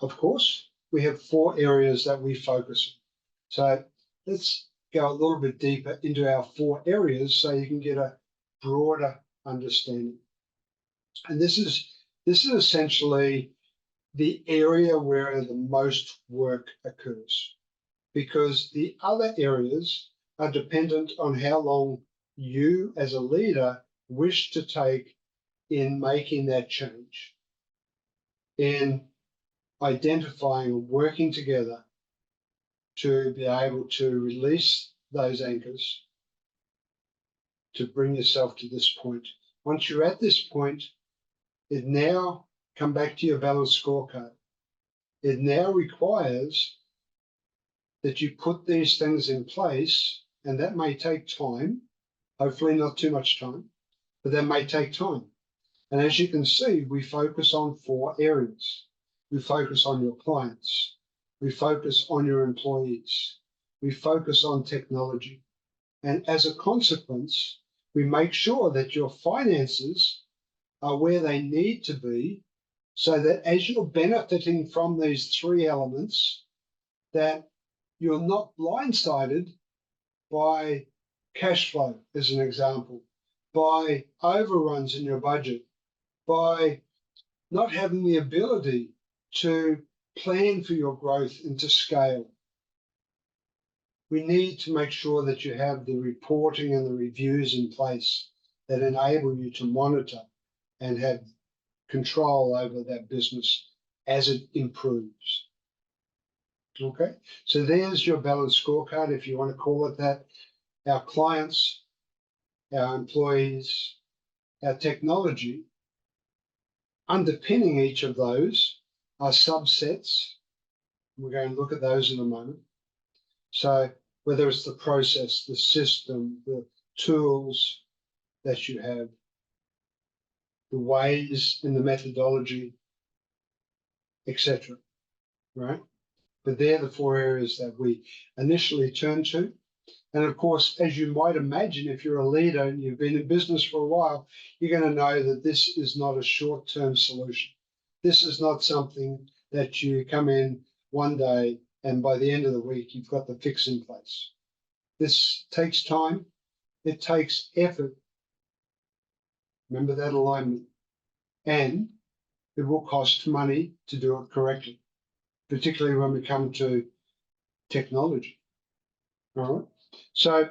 of course, we have 4 areas that we focus on. So let's go a little bit deeper into our 4 areas so you can get a broader understanding. And this is essentially the area where the most work occurs, because the other areas are dependent on how long you as a leader wish to take in making that change, in identifying and working together to be able to release those anchors to bring yourself to this point. Once you're at this point, It now, come back to your balanced scorecard. It now requires that you put these things in place, and that may take time, hopefully not too much time, but that may take time. And as you can see, we focus on 4 areas. We focus on your clients. We focus on your employees. We focus on technology. And as a consequence, we make sure that your finances are where they need to be, so that as you're benefiting from these 3 elements, that you're not blindsided by cash flow, as an example, by overruns in your budget, by not having the ability to plan for your growth and to scale. We need to make sure that you have the reporting and the reviews in place that enable you to monitor and have control over that business as it improves. Okay, so there's your balanced scorecard, if you want to call it that. Our clients, our employees, our technology, underpinning each of those are subsets. We're going to look at those in a moment. So whether it's the process, the system, the tools that you have, the ways and the methodology, etc. Right? But they're the 4 areas that we initially turn to. And of course, as you might imagine, if you're a leader and you've been in business for a while, you're going to know that this is not a short-term solution. This is not something that you come in one day and by the end of the week, you've got the fix in place. This takes time. It takes effort. Remember that alignment. And it will cost money to do it correctly, particularly when we come to technology. All right. So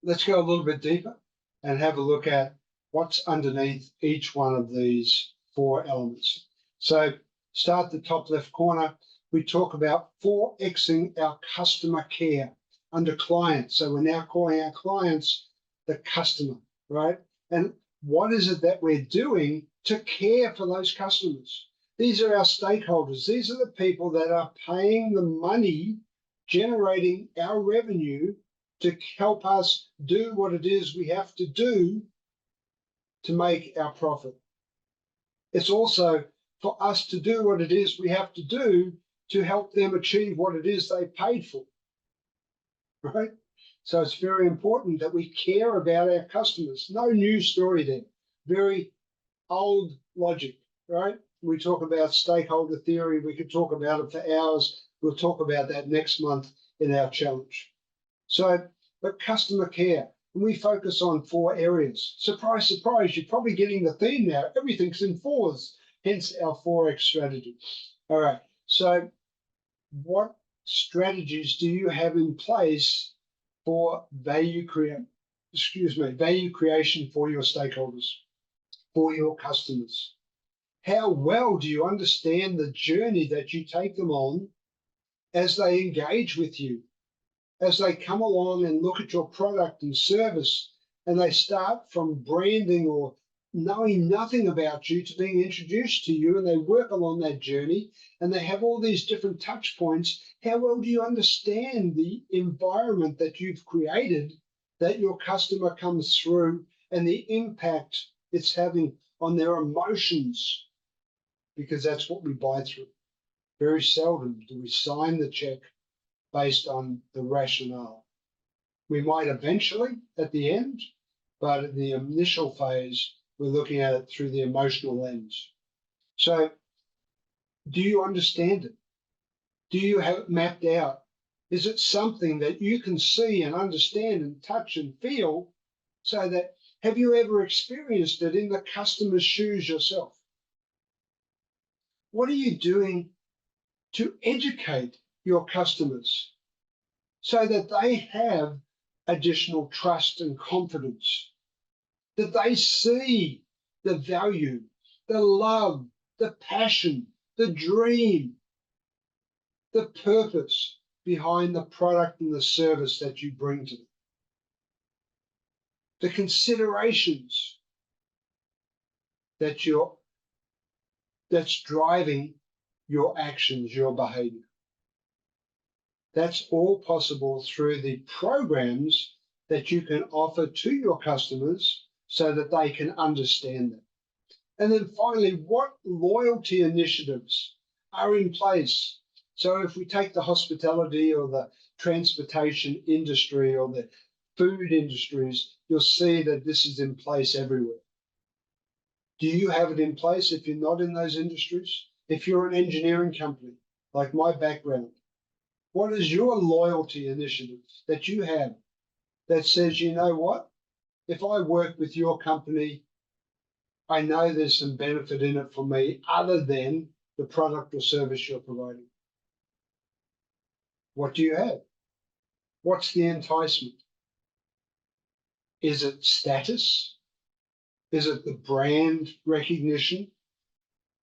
let's go a little bit deeper and have a look at what's underneath each one of these 4 elements. So start the top left corner. We talk about 4Xing our customer care under clients. So we're now calling our clients the customer, right? And what is it that we're doing to care for those customers? These are our stakeholders. These are the people that are paying the money, generating our revenue to help us do what it is we have to do to make our profit. It's also for us to do what it is we have to do to help them achieve what it is they paid for, right? So it's very important that we care about our customers. No new story there. Very old logic, right? We talk about stakeholder theory. We could talk about it for hours. We'll talk about that next month in our challenge. So, but customer care, and we focus on 4 areas. Surprise, surprise, you're probably getting the theme now. Everything's in 4s, hence our 4X strategy. All right, so what strategies do you have in place for value creation for your stakeholders, for your customers? How well do you understand the journey that you take them on as they engage with you, as they come along and look at your product and service, and they start from branding or knowing nothing about you to being introduced to you, and they work along that journey, and they have all these different touch points? How well do you understand the environment that you've created that your customer comes through and the impact it's having on their emotions? Because that's what we buy through. Very seldom do we sign the check based on the rationale. We might eventually at the end, but in the initial phase, we're looking at it through the emotional lens. So do you understand it? Do you have it mapped out? Is it something that you can see and understand and touch and feel, so that have you ever experienced it in the customer's shoes yourself? What are you doing to educate your customers so that they have additional trust and confidence, that they see the value, the love, the passion, the dream, the purpose behind the product and the service that you bring to them, the considerations that you're that's driving your actions, your behavior. That's all possible through the programs that you can offer to your customers so that they can understand them. And then finally, what loyalty initiatives are in place? So if we take the hospitality or the transportation industry or the food industries, you'll see that this is in place everywhere. Do you have it in place if you're not in those industries? If you're an engineering company, like my background, what is your loyalty initiative that you have that says, you know what, if I work with your company, I know there's some benefit in it for me other than the product or service you're providing? What do you have? What's the enticement? Is it status? Is it the brand recognition?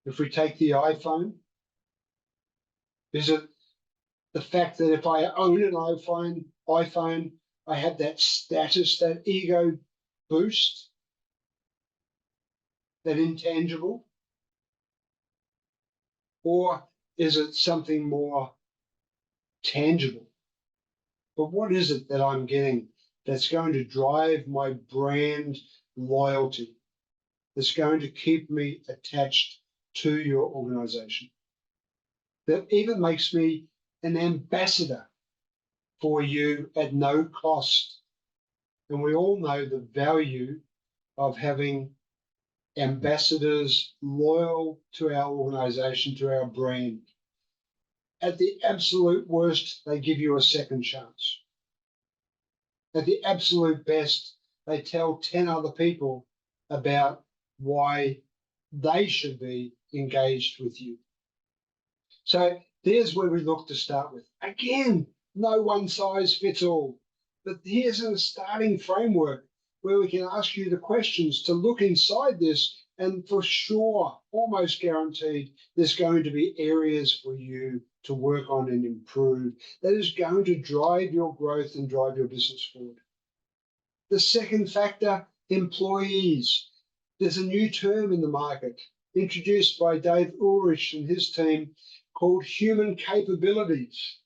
If we take the iPhone, is it the fact that if I own an iPhone, I have that status, that ego boost, that intangible? Or is it something more tangible? But what is it that I'm getting that's going to drive my brand loyalty, that's going to keep me attached to your organization, that even makes me an ambassador for you at no cost? And we all know the value of having ambassadors loyal to our organization, to our brand. At the absolute worst, they give you a second chance. At the absolute best, they tell 10 other people about why they should be engaged with you. So there's where we look to start with. Again, no one size fits all, but here's a starting framework where we can ask you the questions to look inside this, and for sure, almost guaranteed, there's going to be areas for you to work on and improve that is going to drive your growth and drive your business forward. The second factor, employees. There's a new term in the market introduced by Dave Ulrich and his team called human capabilities.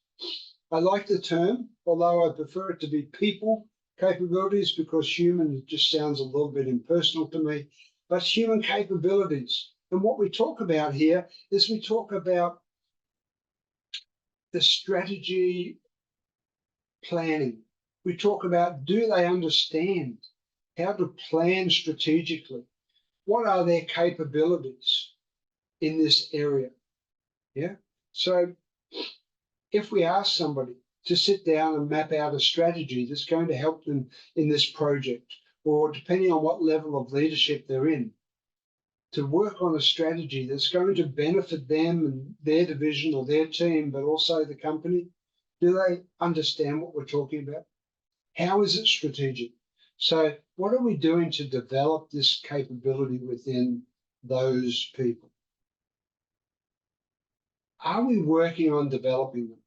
I like the term, although I prefer it to be people capabilities, because human just sounds a little bit impersonal to me, but human capabilities. And what we talk about here is we talk about the strategy planning. We talk about, do they understand how to plan strategically? What are their capabilities in this area? Yeah. So if we ask somebody to sit down and map out a strategy that's going to help them in this project, or depending on what level of leadership they're in, to work on a strategy that's going to benefit them and their division or their team, but also the company, do they understand what we're talking about? How is it strategic? So what are we doing to develop this capability within those people? Are we working on developing them?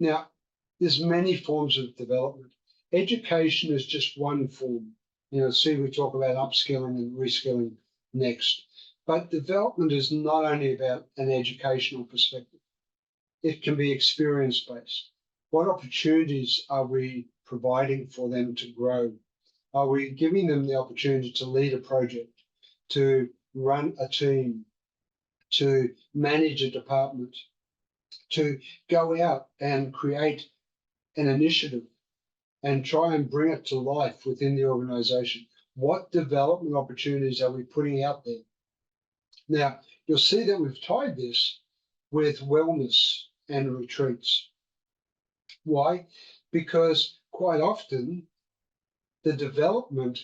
Now, there's many forms of development. Education is just one form. You know, see, we talk about upskilling and reskilling next. But development is not only about an educational perspective. It can be experience-based. What opportunities are we providing for them to grow? Are we giving them the opportunity to lead a project, to run a team, to manage a department, to go out and create an initiative and try and bring it to life within the organization? What development opportunities are we putting out there? Now, you'll see that we've tied this with wellness and retreats. Why? Because quite often the development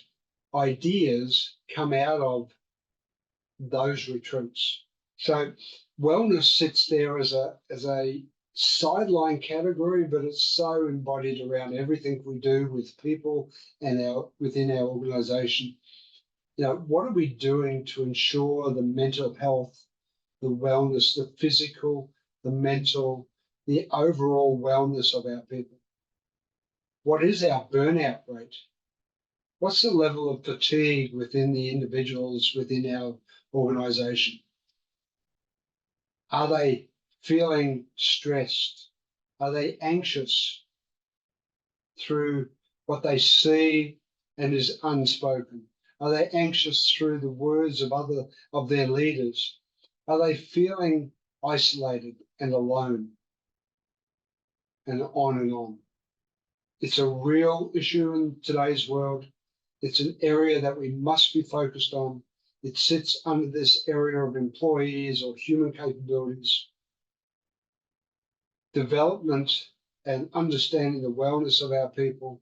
ideas come out of those retreats. So wellness sits there as a sideline category, but it's so embodied around everything we do with people and within our organization. You know, what are we doing to ensure the mental health, the wellness, the physical, the mental, the overall wellness of our people? What is our burnout rate? What's the level of fatigue within the individuals within our organization? Are they feeling stressed? Are they anxious through what they see and is unspoken? Are they anxious through the words of their leaders? Are they feeling isolated and alone? And on and on. It's a real issue in today's world. It's an area that we must be focused on. It sits under this area of employees or human capabilities. Development and understanding the wellness of our people.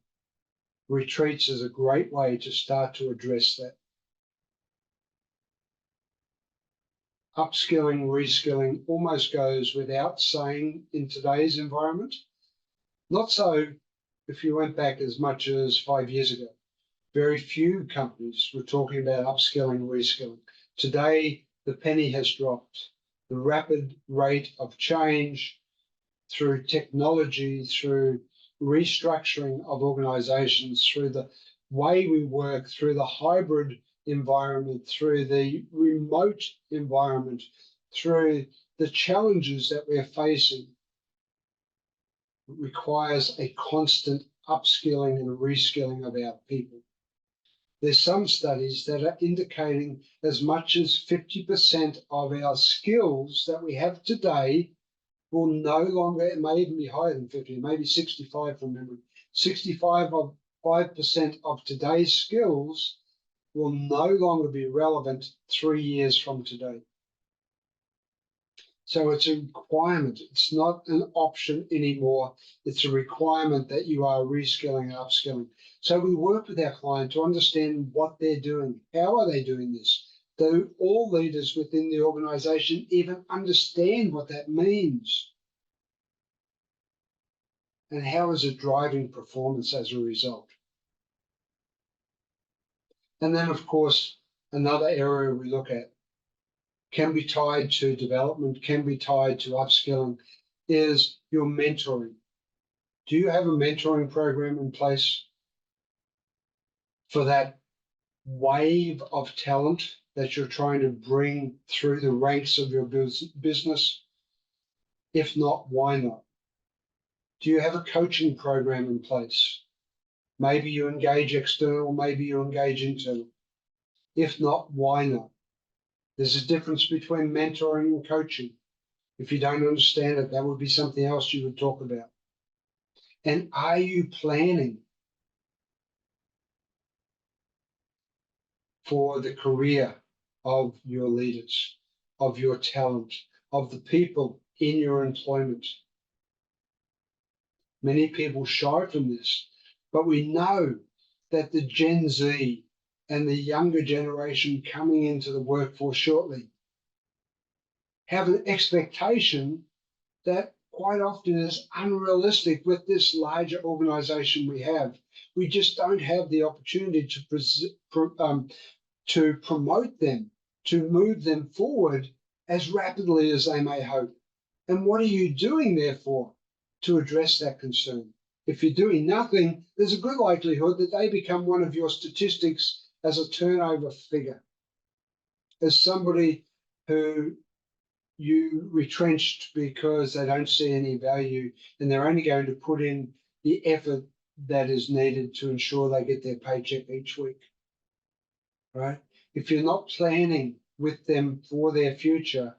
Retreats is a great way to start to address that. Upskilling, reskilling almost goes without saying in today's environment. Not so if you went back as much as 5 years ago. Very few companies were talking about upskilling, reskilling. Today, the penny has dropped. The rapid rate of change through technology, through restructuring of organizations, through the way we work, through the hybrid environment, through the remote environment, through the challenges that we're facing, requires a constant upskilling and reskilling of our people. There's some studies that are indicating as much as 50% of our skills that we have today will no longer, it may even be higher than 50, maybe 65 from memory. 65% of today's skills will no longer be relevant 3 years from today. So it's a requirement. It's not an option anymore. It's a requirement that you are reskilling and upskilling. So we work with our client to understand what they're doing. How are they doing this? Do all leaders within the organization even understand what that means? And how is it driving performance as a result? And then, of course, another area we look at can be tied to development, can be tied to upskilling, is your mentoring. Do you have a mentoring program in place for that wave of talent that you're trying to bring through the ranks of your business? If not, why not? Do you have a coaching program in place? Maybe you engage external, maybe you engage internal. If not, why not? There's a difference between mentoring and coaching. If you don't understand it, that would be something else you would talk about. And are you planning for the career of your leaders, of your talent, of the people in your employment? Many people shy from this, but we know that the Gen Z and the younger generation coming into the workforce shortly have an expectation that quite often is unrealistic with this larger organization we have. We just don't have the opportunity to promote them, to move them forward as rapidly as they may hope. And what are you doing, therefore, to address that concern? If you're doing nothing, there's a good likelihood that they become one of your statistics as a turnover figure, as somebody who you retrenched because they don't see any value and they're only going to put in the effort that is needed to ensure they get their paycheck each week, right? If you're not planning with them for their future,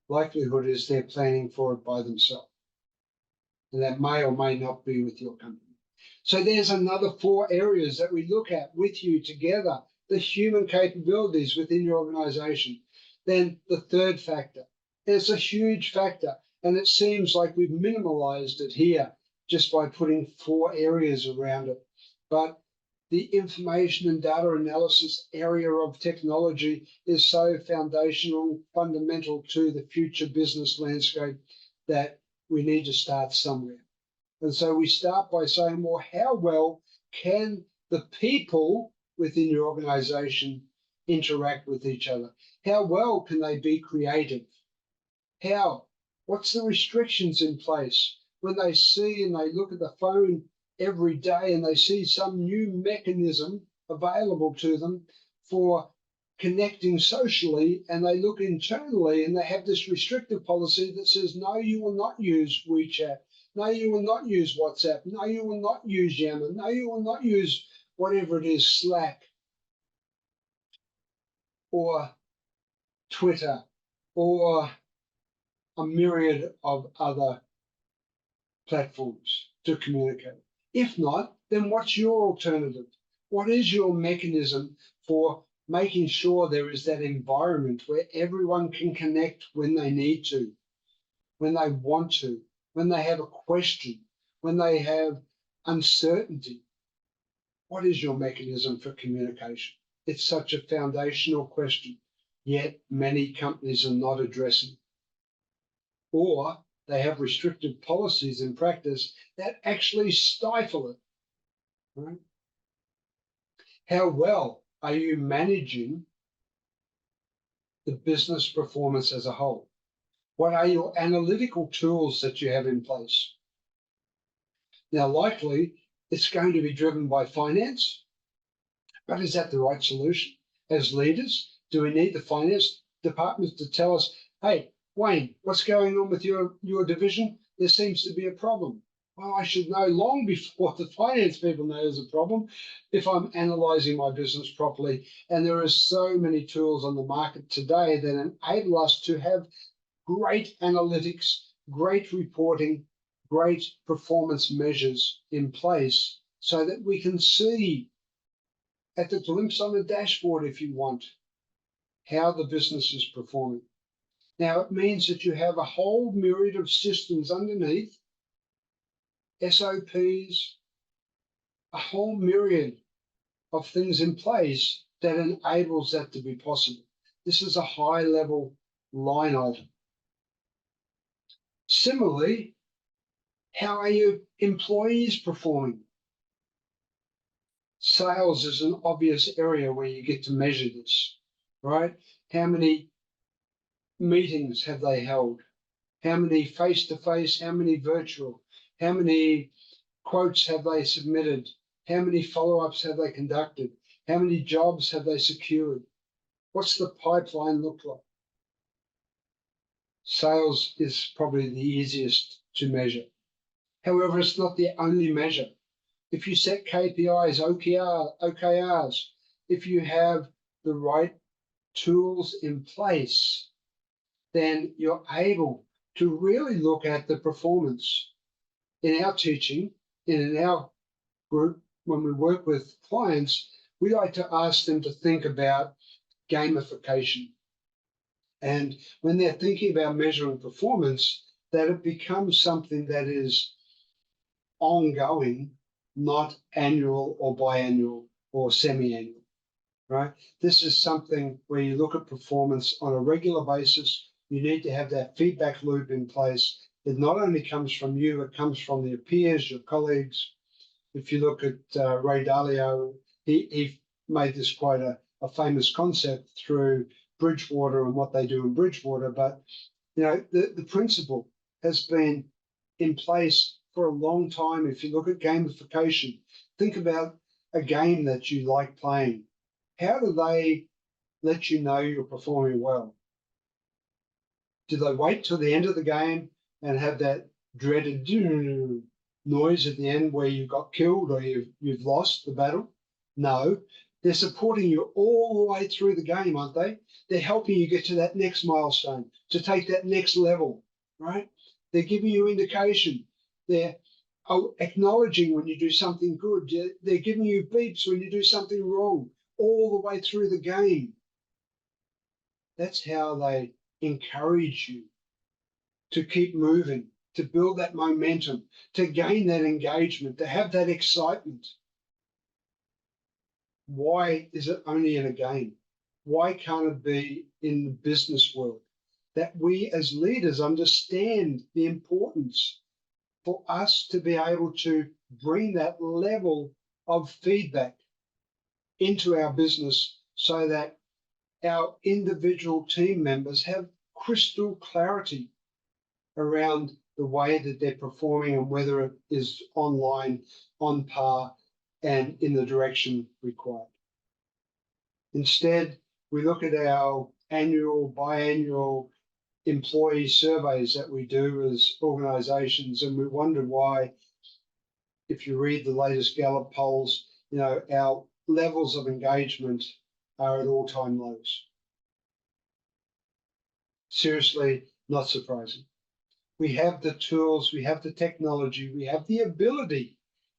likelihood is they're planning for it by themselves. And that may or may not be with your company. So there's another 4 areas that we look at with you together, the human capabilities within your organization. Then the third factor, it's a huge factor, and it seems like we've minimalized it here just by putting 4 areas around it. But the information and data analysis area of technology is so foundational, fundamental to the future business landscape that we need to start somewhere. And so we start by saying, well, how well can the people within your organization interact with each other? How well can they be creative? How? What's the restrictions in place? When they see and they look at the phone every day and they see some new mechanism available to them for connecting socially, and they look internally and they have this restrictive policy that says, no, you will not use WeChat. No, you will not use WhatsApp. No, you will not use Yammer. No, you will not use whatever it is, Slack or Twitter or a myriad of other platforms to communicate. If not, then what's your alternative? What is your mechanism for making sure there is that environment where everyone can connect when they need to, when they want to, when they have a question, when they have uncertainty? What is your mechanism for communication? It's such a foundational question, yet many companies are not addressing. Or they have restrictive policies in practice that actually stifle it. Right? How well are you managing the business performance as a whole? What are your analytical tools that you have in place? Now, likely it's going to be driven by finance, but is that the right solution? As leaders, do we need the finance departments to tell us, hey, Wayne, what's going on with your division? There seems to be a problem. Well, I should know long before the finance people know there's a problem if I'm analyzing my business properly. And there are so many tools on the market today that enable us to have great analytics, great reporting, great performance measures in place so that we can see at the glimpse on the dashboard, if you want, how the business is performing. Now, it means that you have a whole myriad of systems underneath, SOPs, a whole myriad of things in place that enables that to be possible. This is a high-level line item. Similarly, how are your employees performing? Sales is an obvious area where you get to measure this, right? How many meetings have they held? How many face-to-face? How many virtual? How many quotes have they submitted? How many follow-ups have they conducted? How many jobs have they secured? What's the pipeline look like? Sales is probably the easiest to measure. However, it's not the only measure. If you set KPIs, OKRs, if you have the right tools in place, then you're able to really look at the performance. In our teaching, in our group, when we work with clients, we like to ask them to think about gamification. And when they're thinking about measuring performance, that it becomes something that is ongoing, not annual or biannual or semi-annual, right? This is something where you look at performance on a regular basis. You need to have that feedback loop in place. It not only comes from you, it comes from your peers, your colleagues. If you look at Ray Dalio, he made this quite a famous concept through Bridgewater and what they do in Bridgewater. But you know, the principle has been in place for a long time. If you look at gamification, think about a game that you like playing. How do they let you know you're performing well? Do they wait till the end of the game and have that dreaded noise at the end where you got killed or you've lost the battle? No, they're supporting you all the way through the game, aren't they? They're helping you get to that next milestone, to take that next level, right? They're giving you indication. They're acknowledging when you do something good. They're giving you beeps when you do something wrong, all the way through the game. That's how they encourage you to keep moving, to build that momentum, to gain that engagement, to have that excitement. Why is it only in a game? Why can't it be in the business world? That we as leaders understand the importance for us to be able to bring that level of feedback into our business so that our individual team members have crystal clarity around the way that they're performing and whether it is online, on par, and in the direction required. Instead, we look at our annual, biannual employee surveys that we do as organizations, and we wonder why, if you read the latest Gallup polls, our levels of engagement are at all-time lows. Seriously, not surprising. We have the tools, we have the technology, we have the ability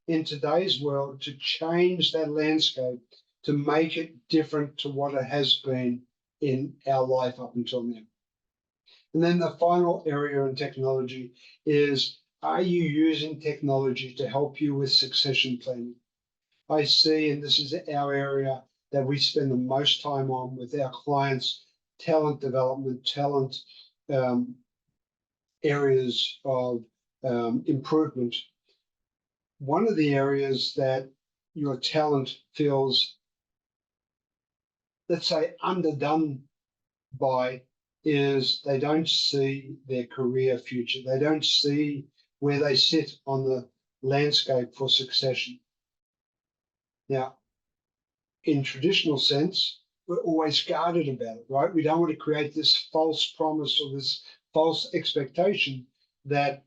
in today's world to change that landscape, to make it different to what it has been in our life up until now. And then the final area in technology is, are you using technology to help you with succession planning? I see, and this is our area that we spend the most time on with our clients, talent development, talent areas of improvement. One of the areas that your talent feels, let's say, underdone by is they don't see their career future. They don't see where they sit on the landscape for succession. Now, in traditional sense, we're always guarded about it, right? We don't want to create this false promise or this false expectation that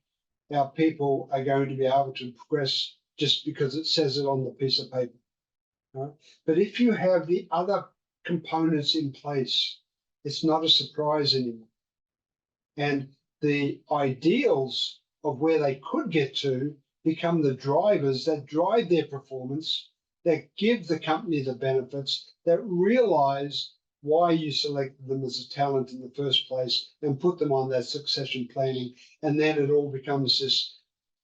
our people are going to be able to progress just because it says it on the piece of paper. Right? But if you have the other components in place, it's not a surprise anymore. And the ideals of where they could get to become the drivers that drive their performance, that give the company the benefits, that realize why you selected them as a talent in the first place and put them on that succession planning. And then it all becomes this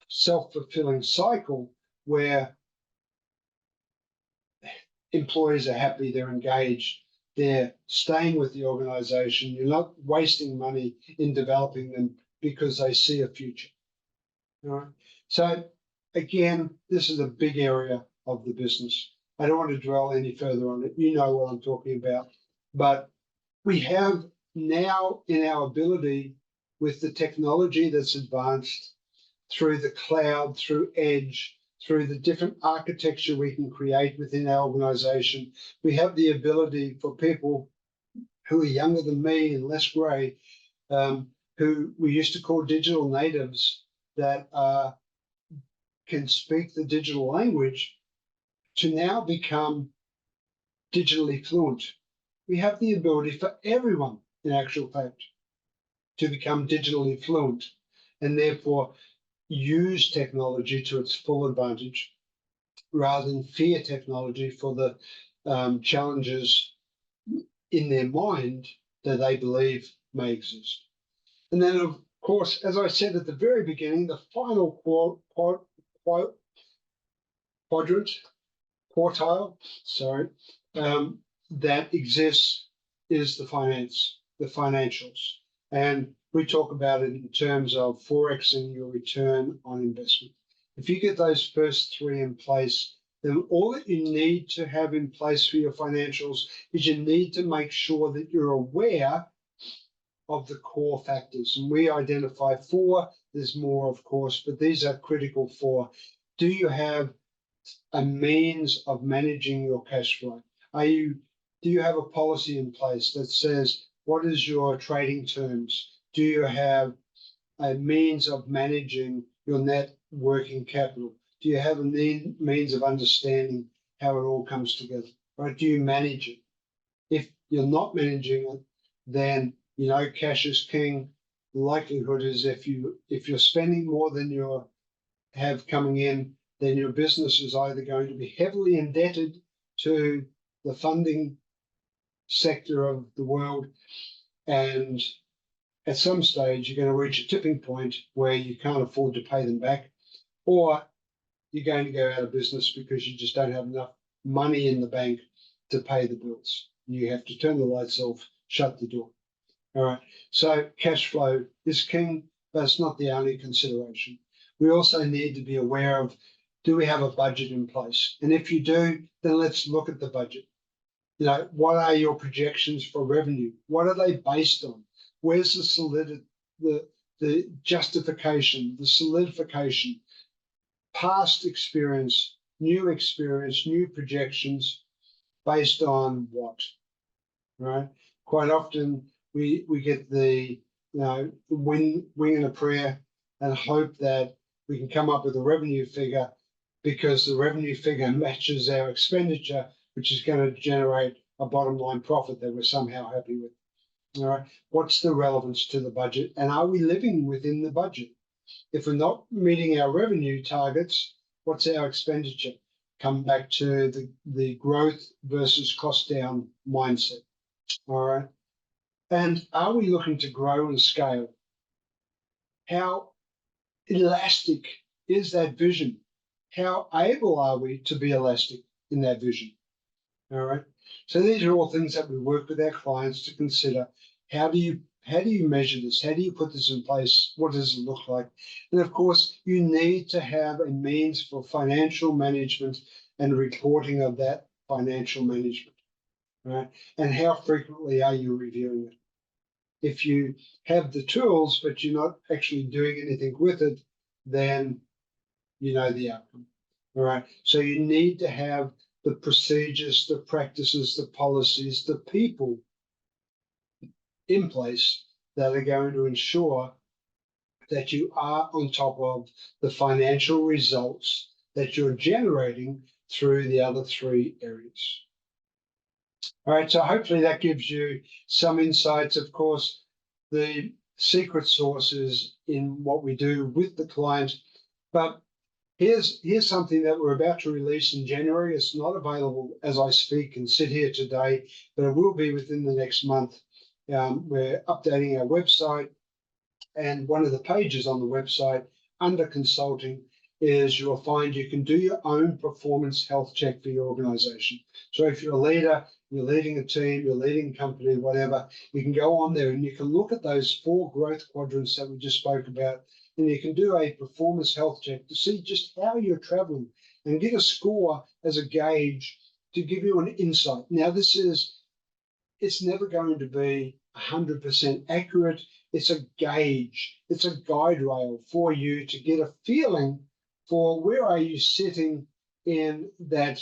self-fulfilling cycle where employees are happy, they're engaged, they're staying with the organization. You're not wasting money in developing them because they see a future. All right. So again, this is a big area of the business. I don't want to dwell any further on it. You know what I'm talking about. But we have now in our ability, with the technology that's advanced through the cloud, through edge, through the different architecture we can create within our organization, we have the ability for people who are younger than me and less gray, who we used to call digital natives, that can speak the digital language, to now become digitally fluent. We have the ability for everyone, in actual fact, to become digitally fluent and therefore use technology to its full advantage rather than fear technology for the challenges in their mind that they believe may exist. And then, of course, as I said at the very beginning, the final quartile, that exists is the financials. And we talk about it in terms of forexing your return on investment. If you get those first three in place, then all that you need to have in place for your financials is you need to make sure that you're aware of the core factors. And we identify four. There's more, of course, but these are critical for. Do you have a means of managing your cash flow? Do you have a policy in place that says, what is your trading terms? Do you have a means of managing your net working capital? Do you have a means of understanding how it all comes together? Right? Do you manage it? If you're not managing it, then cash is king. The likelihood is if you're spending more than you have coming in, then your business is either going to be heavily indebted to the funding sector of the world, and at some stage you're going to reach a tipping point where you can't afford to pay them back, or you're going to go out of business because you just don't have enough money in the bank to pay the bills. You have to turn the lights off, shut the door. All right. So cash flow is king, but it's not the only consideration. We also need to be aware of, do we have a budget in place? And if you do, then let's look at the budget. What are your projections for revenue? What are they based on? Where's the solidity, the justification, the solidification, past experience, new projections, based on what, right? Quite often we get the wing and a prayer and hope that we can come up with a revenue figure because the revenue figure matches our expenditure, which is going to generate a bottom line profit that we're somehow happy with. All right, what's the relevance to the budget, and are we living within the budget? If we're not meeting our revenue targets, what's our expenditure? Come back to the growth versus cost down mindset. All right. And are we looking to grow and scale? How elastic is that vision? How able are we to be elastic in that vision? All right. So these are all things that we work with our clients to consider. How do you measure this? How do you put this in place? What does it look like? And of course, you need to have a means for financial management and reporting of that financial management, right? And how frequently are you reviewing it? If you have the tools, but you're not actually doing anything with it, then you know the outcome, all right? So you need to have the procedures, the practices, the policies, the people in place that are going to ensure that you are on top of the financial results that you're generating through the other three areas. All right, so hopefully that gives you some insights. Of course, the secret sauce is in what we do with the client, but here's something that we're about to release in January. It's not available as I speak and sit here today, but it will be within the next month. We're updating our website, and one of the pages on the website under consulting is you'll find you can do your own performance health check for your organization. So if you're a leader, you're leading a team, you're leading a company, whatever, you can go on there and you can look at those 4 growth quadrants that we just spoke about, and you can do a performance health check to see just how you're traveling and get a score as a gauge to give you an insight. Now, it's never going to be 100% accurate. It's a gauge. It's a guide rail for you to get a feeling for where are you sitting in that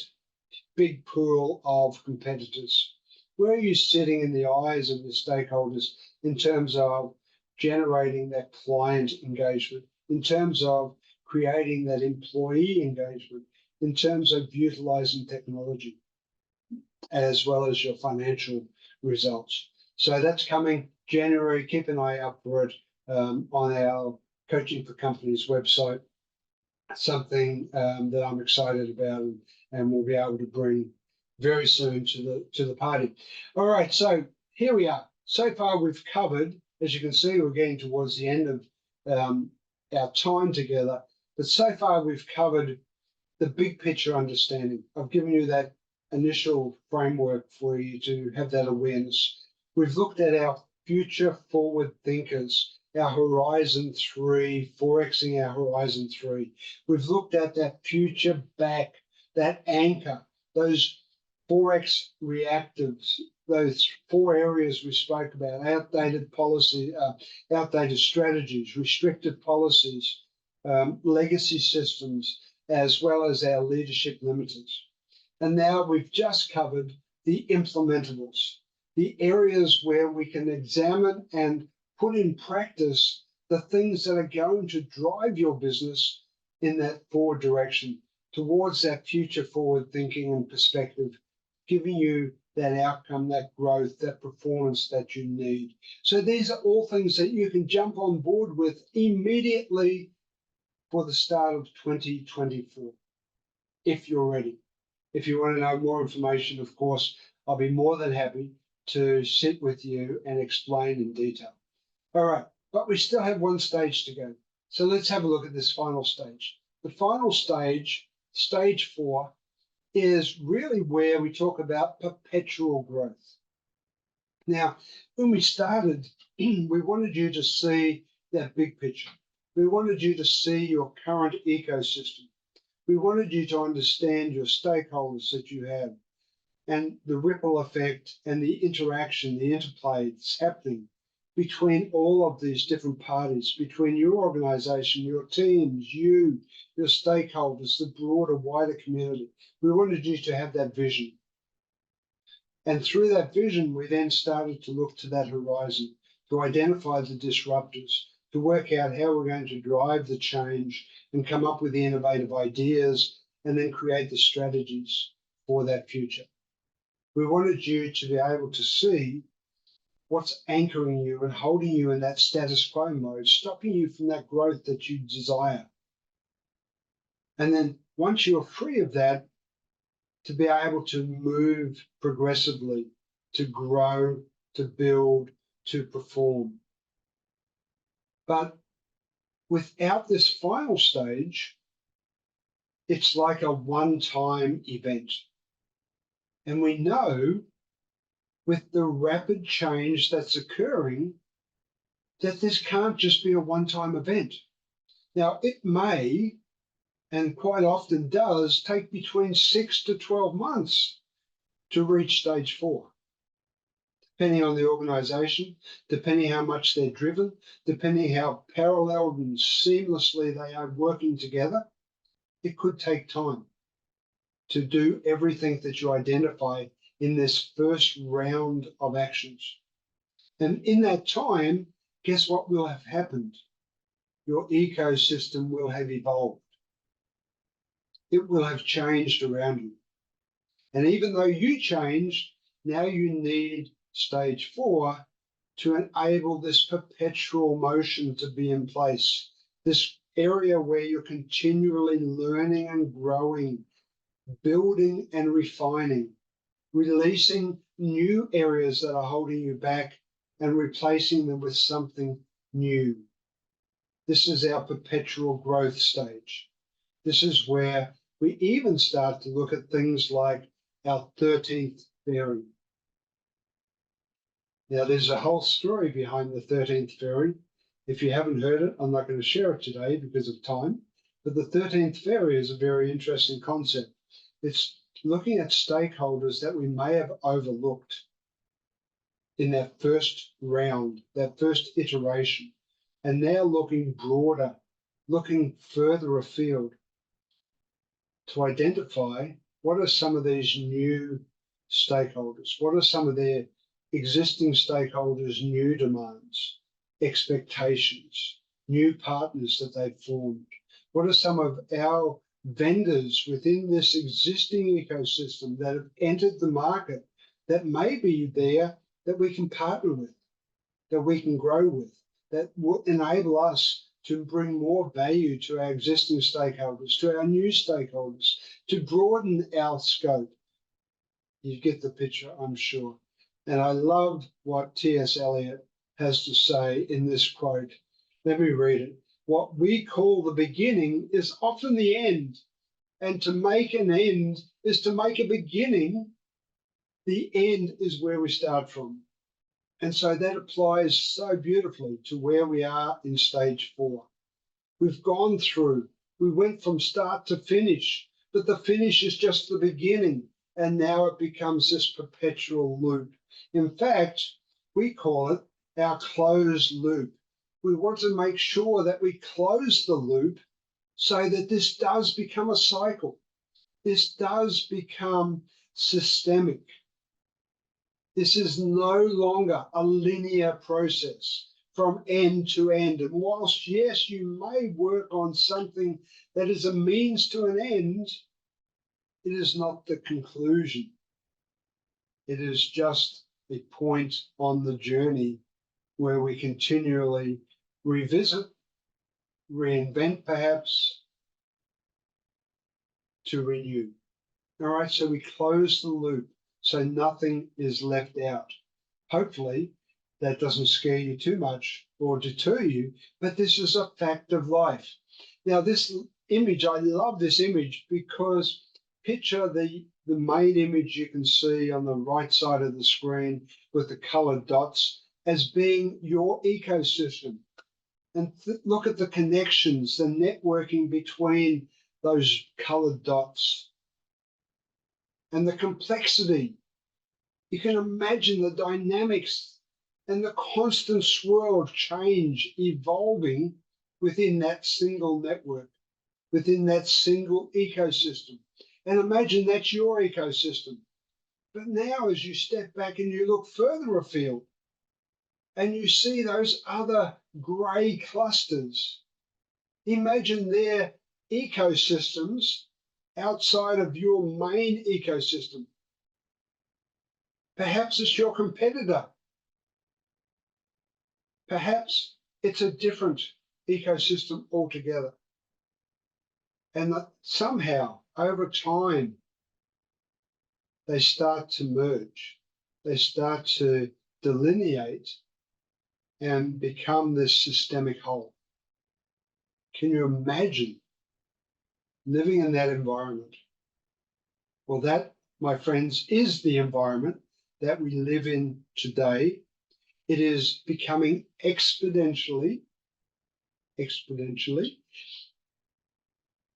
big pool of competitors. Where are you sitting in the eyes of the stakeholders in terms of generating that client engagement, in terms of creating that employee engagement, in terms of utilizing technology, as well as your financial results. So that's coming January. Keep an eye out for it on our Coaching for Companies website. Something that I'm excited about and we'll be able to bring very soon to the party. All right, so here we are. So far we've covered, as you can see, we're getting towards the end of our time together, but so far we've covered the big picture understanding. I've given you that initial framework for you to have that awareness. We've looked at our future forward thinkers, our Horizon 3, Forexing our Horizon 3. We've looked at that future back, that anchor, those Forex reactives, those 4 areas we spoke about: outdated policy, outdated strategies, restricted policies, legacy systems, as well as our leadership limiters. And now we've just covered the implementables, the areas where we can examine and put in practice the things that are going to drive your business in that forward direction, towards that future forward thinking and perspective, giving you that outcome, that growth, that performance that you need. So these are all things that you can jump on board with immediately for the start of 2024, if you're ready. If you want to know more information, of course, I'll be more than happy to sit with you and explain in detail. All right, but we still have one stage to go. So let's have a look at this final stage. The final stage, stage 4, is really where we talk about perpetual growth. Now, when we started, we wanted you to see that big picture. We wanted you to see your current ecosystem. We wanted you to understand your stakeholders that you have and the ripple effect and the interaction, the interplay that's happening between all of these different parties, between your organization, your teams, your stakeholders, the broader, wider community. We wanted you to have that vision. And through that vision, we then started to look to that horizon, to identify the disruptors, to work out how we're going to drive the change and come up with the innovative ideas and then create the strategies for that future. We wanted you to be able to see what's anchoring you and holding you in that status quo mode, stopping you from that growth that you desire. And then once you're free of that, to be able to move progressively, to grow, to build, to perform. But without this final stage, it's like a one-time event. And we know with the rapid change that's occurring that this can't just be a one-time event. Now, it may, and quite often does, take between 6 to 12 months to reach stage 4, depending on the organization, depending how much they're driven, depending how parallel and seamlessly they are working together. It could take time to do everything that you identify in this first round of actions. And in that time, guess what will have happened? Your ecosystem will have evolved. It will have changed around you. And even though you changed, now you need stage 4 to enable this perpetual motion to be in place, this area where you're continually learning and growing, building and refining, releasing new areas that are holding you back and replacing them with something new. This is our perpetual growth stage. This is where we even start to look at things like our 13th fairy. Now, there's a whole story behind the 13th fairy. If you haven't heard it, I'm not going to share it today because of time. But the 13th fairy is a very interesting concept. It's looking at stakeholders that we may have overlooked in that first round, that first iteration, and now looking broader, looking further afield to identify what are some of these new stakeholders, what are some of their existing stakeholders' new demands, expectations, new partners that they've formed, what are some of our vendors within this existing ecosystem that have entered the market that may be there that we can partner with, that we can grow with, that will enable us to bring more value to our existing stakeholders, to our new stakeholders, to broaden our scope. You get the picture, I'm sure. And I love what T.S. Eliot has to say in this quote. Let me read it. What we call the beginning is often the end, and to make an end is to make a beginning. The end is where we start from. And so that applies so beautifully to where we are in stage 4. We've gone through, we went from start to finish, but the finish is just the beginning. And now it becomes this perpetual loop. In fact, we call it our closed loop. We want to make sure that we close the loop so that this does become a cycle. This does become systemic. This is no longer a linear process from end to end. And whilst, yes, you may work on something that is a means to an end, it is not the conclusion. It is just a point on the journey where we continually revisit, reinvent perhaps, to renew. All right, so we close the loop so nothing is left out. Hopefully that doesn't scare you too much or deter you, but this is a fact of life. Now this image, I love this image because picture the main image you can see on the right side of the screen with the colored dots as being your ecosystem. And look at the connections, the networking between those colored dots and the complexity. You can imagine the dynamics and the constant swirl of change evolving within that single network, within that single ecosystem. And imagine that's your ecosystem. But now as you step back and you look further afield and you see those other grey clusters, imagine their ecosystems outside of your main ecosystem. Perhaps it's your competitor. Perhaps it's a different ecosystem altogether. And that somehow, over time, they start to merge. They start to delineate and become this systemic whole. Can you imagine living in that environment? Well, that, my friends, is the environment that we live in today. It is becoming exponentially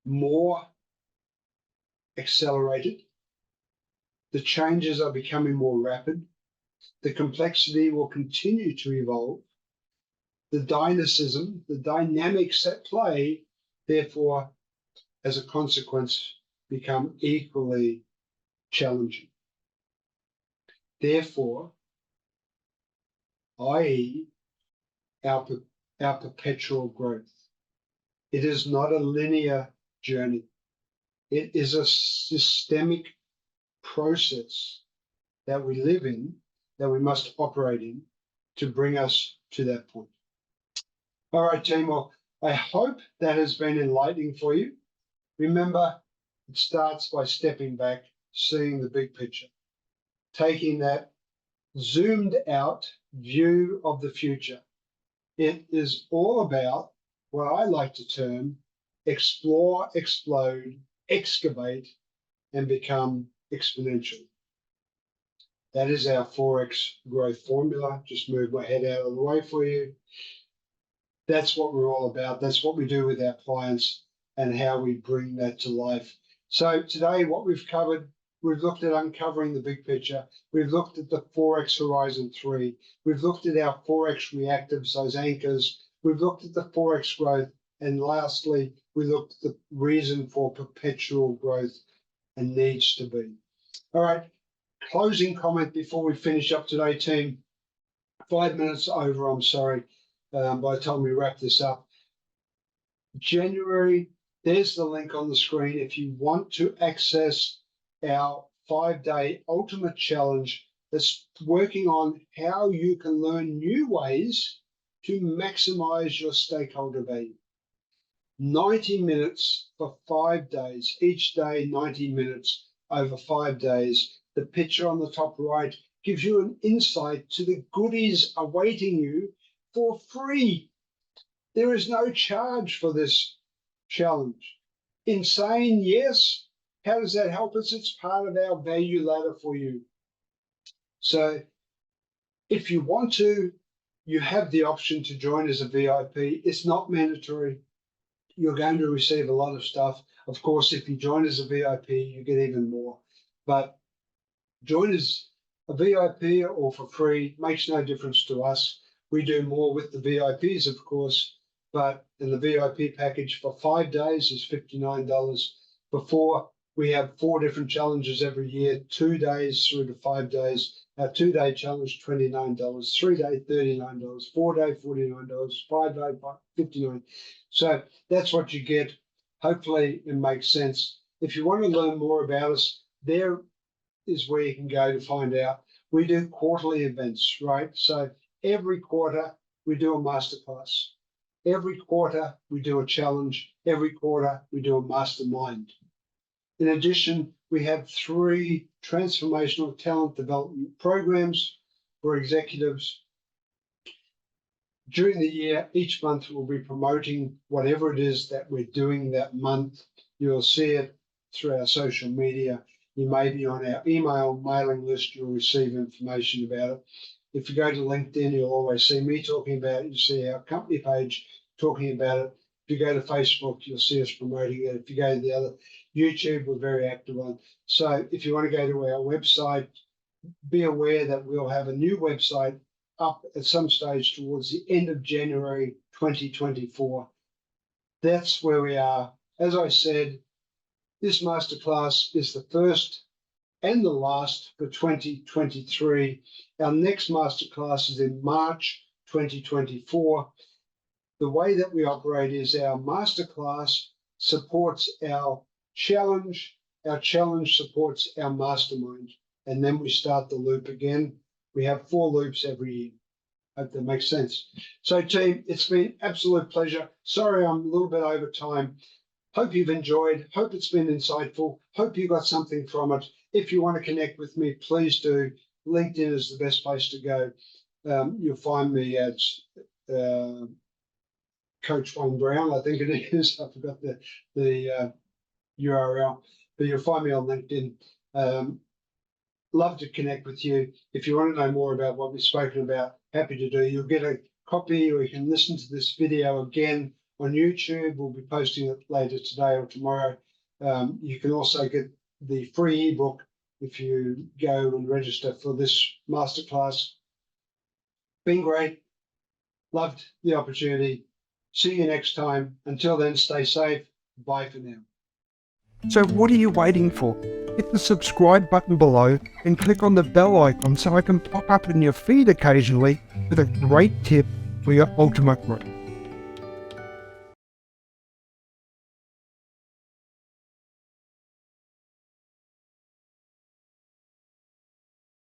more accelerated. The changes are becoming more rapid. The complexity will continue to evolve. The dynamism, the dynamics at play, therefore, as a consequence, become equally challenging. Therefore, i.e., our perpetual growth. It is not a linear journey. It is a systemic process that we live in, that we must operate in to bring us to that point. All right, team, well, I hope that has been enlightening for you. Remember, it starts by stepping back, seeing the big picture, taking that zoomed out view of the future. It is all about what I like to term explore, explode, excavate, and become exponential. That is our 4X growth formula. Just move my head out of the way for you. That's what we're all about. That's what we do with our clients and how we bring that to life. So today, what we've covered, we've looked at uncovering the big picture. We've looked at the 4X Horizon 3. We've looked at our 4X reactives, those anchors. We've looked at the 4X growth. And lastly, we looked at the reason for perpetual growth and needs to be. All right, closing comment before we finish up today, team. 5 minutes over, I'm sorry, by the time we wrap this up. January, there's the link on the screen. If you want to access our 5-day ultimate challenge that's working on how you can learn new ways to maximize your stakeholder value. 90 minutes for 5 days, each day 90 minutes over 5 days. The picture on the top right gives you an insight to the goodies awaiting you for free. There is no charge for this challenge. Insane, yes. How does that help us? It's part of our value ladder for you. So if you want to, you have the option to join as a VIP. It's not mandatory. You're going to receive a lot of stuff. Of course, if you join as a VIP, you get even more. But join as a VIP or for free makes no difference to us. We do more with the VIPs, of course, but in the VIP package for 5 days is $59. Before, we have 4 different challenges every year, 2 days through to 5 days. Our 2-day challenge, $29, 3-day, $39, 4-day, $49, 5-day, $59. So that's what you get. Hopefully it makes sense. If you want to learn more about us, there is where you can go to find out. We do quarterly events, right? So every quarter we do a masterclass. Every quarter we do a challenge. Every quarter we do a mastermind. In addition, we have 3 transformational talent development programs for executives. During the year, each month we'll be promoting whatever it is that we're doing that month. You'll see it through our social media. You may be on our email mailing list. You'll receive information about it. If you go to LinkedIn, you'll always see me talking about it. You see our company page talking about it. If you go to Facebook, you'll see us promoting it. If you go to the other, YouTube, we're very active on. So if you want to go to our website, be aware that we'll have a new website up at some stage towards the end of January 2024. That's where we are. As I said, this masterclass is the first and the last for 2023. Our next masterclass is in March 2024. The way that we operate is our masterclass supports our challenge supports our mastermind, and then we start the loop again. We have 4 loops every year. Hope that makes sense. So team, it's been an absolute pleasure. Sorry I'm a little bit over time. Hope you've enjoyed. Hope it's been insightful. Hope you got something from it. If you want to connect with me, please do. LinkedIn is the best place to go. You'll find me at Coach Wayne Brown, I think it is. I forgot the URL, but you'll find me on LinkedIn. Love to connect with you. If you want to know more about what we've spoken about, happy to do. You'll get a copy, or you can listen to this video again on YouTube. We'll be posting it later today or tomorrow. You can also get the free ebook if you go and register for this masterclass. Been great. Loved the opportunity. See you next time. Until then, stay safe. Bye for now. So what are you waiting for? Hit the subscribe button below and click on the bell icon so I can pop up in your feed occasionally with a great tip for your ultimate growth.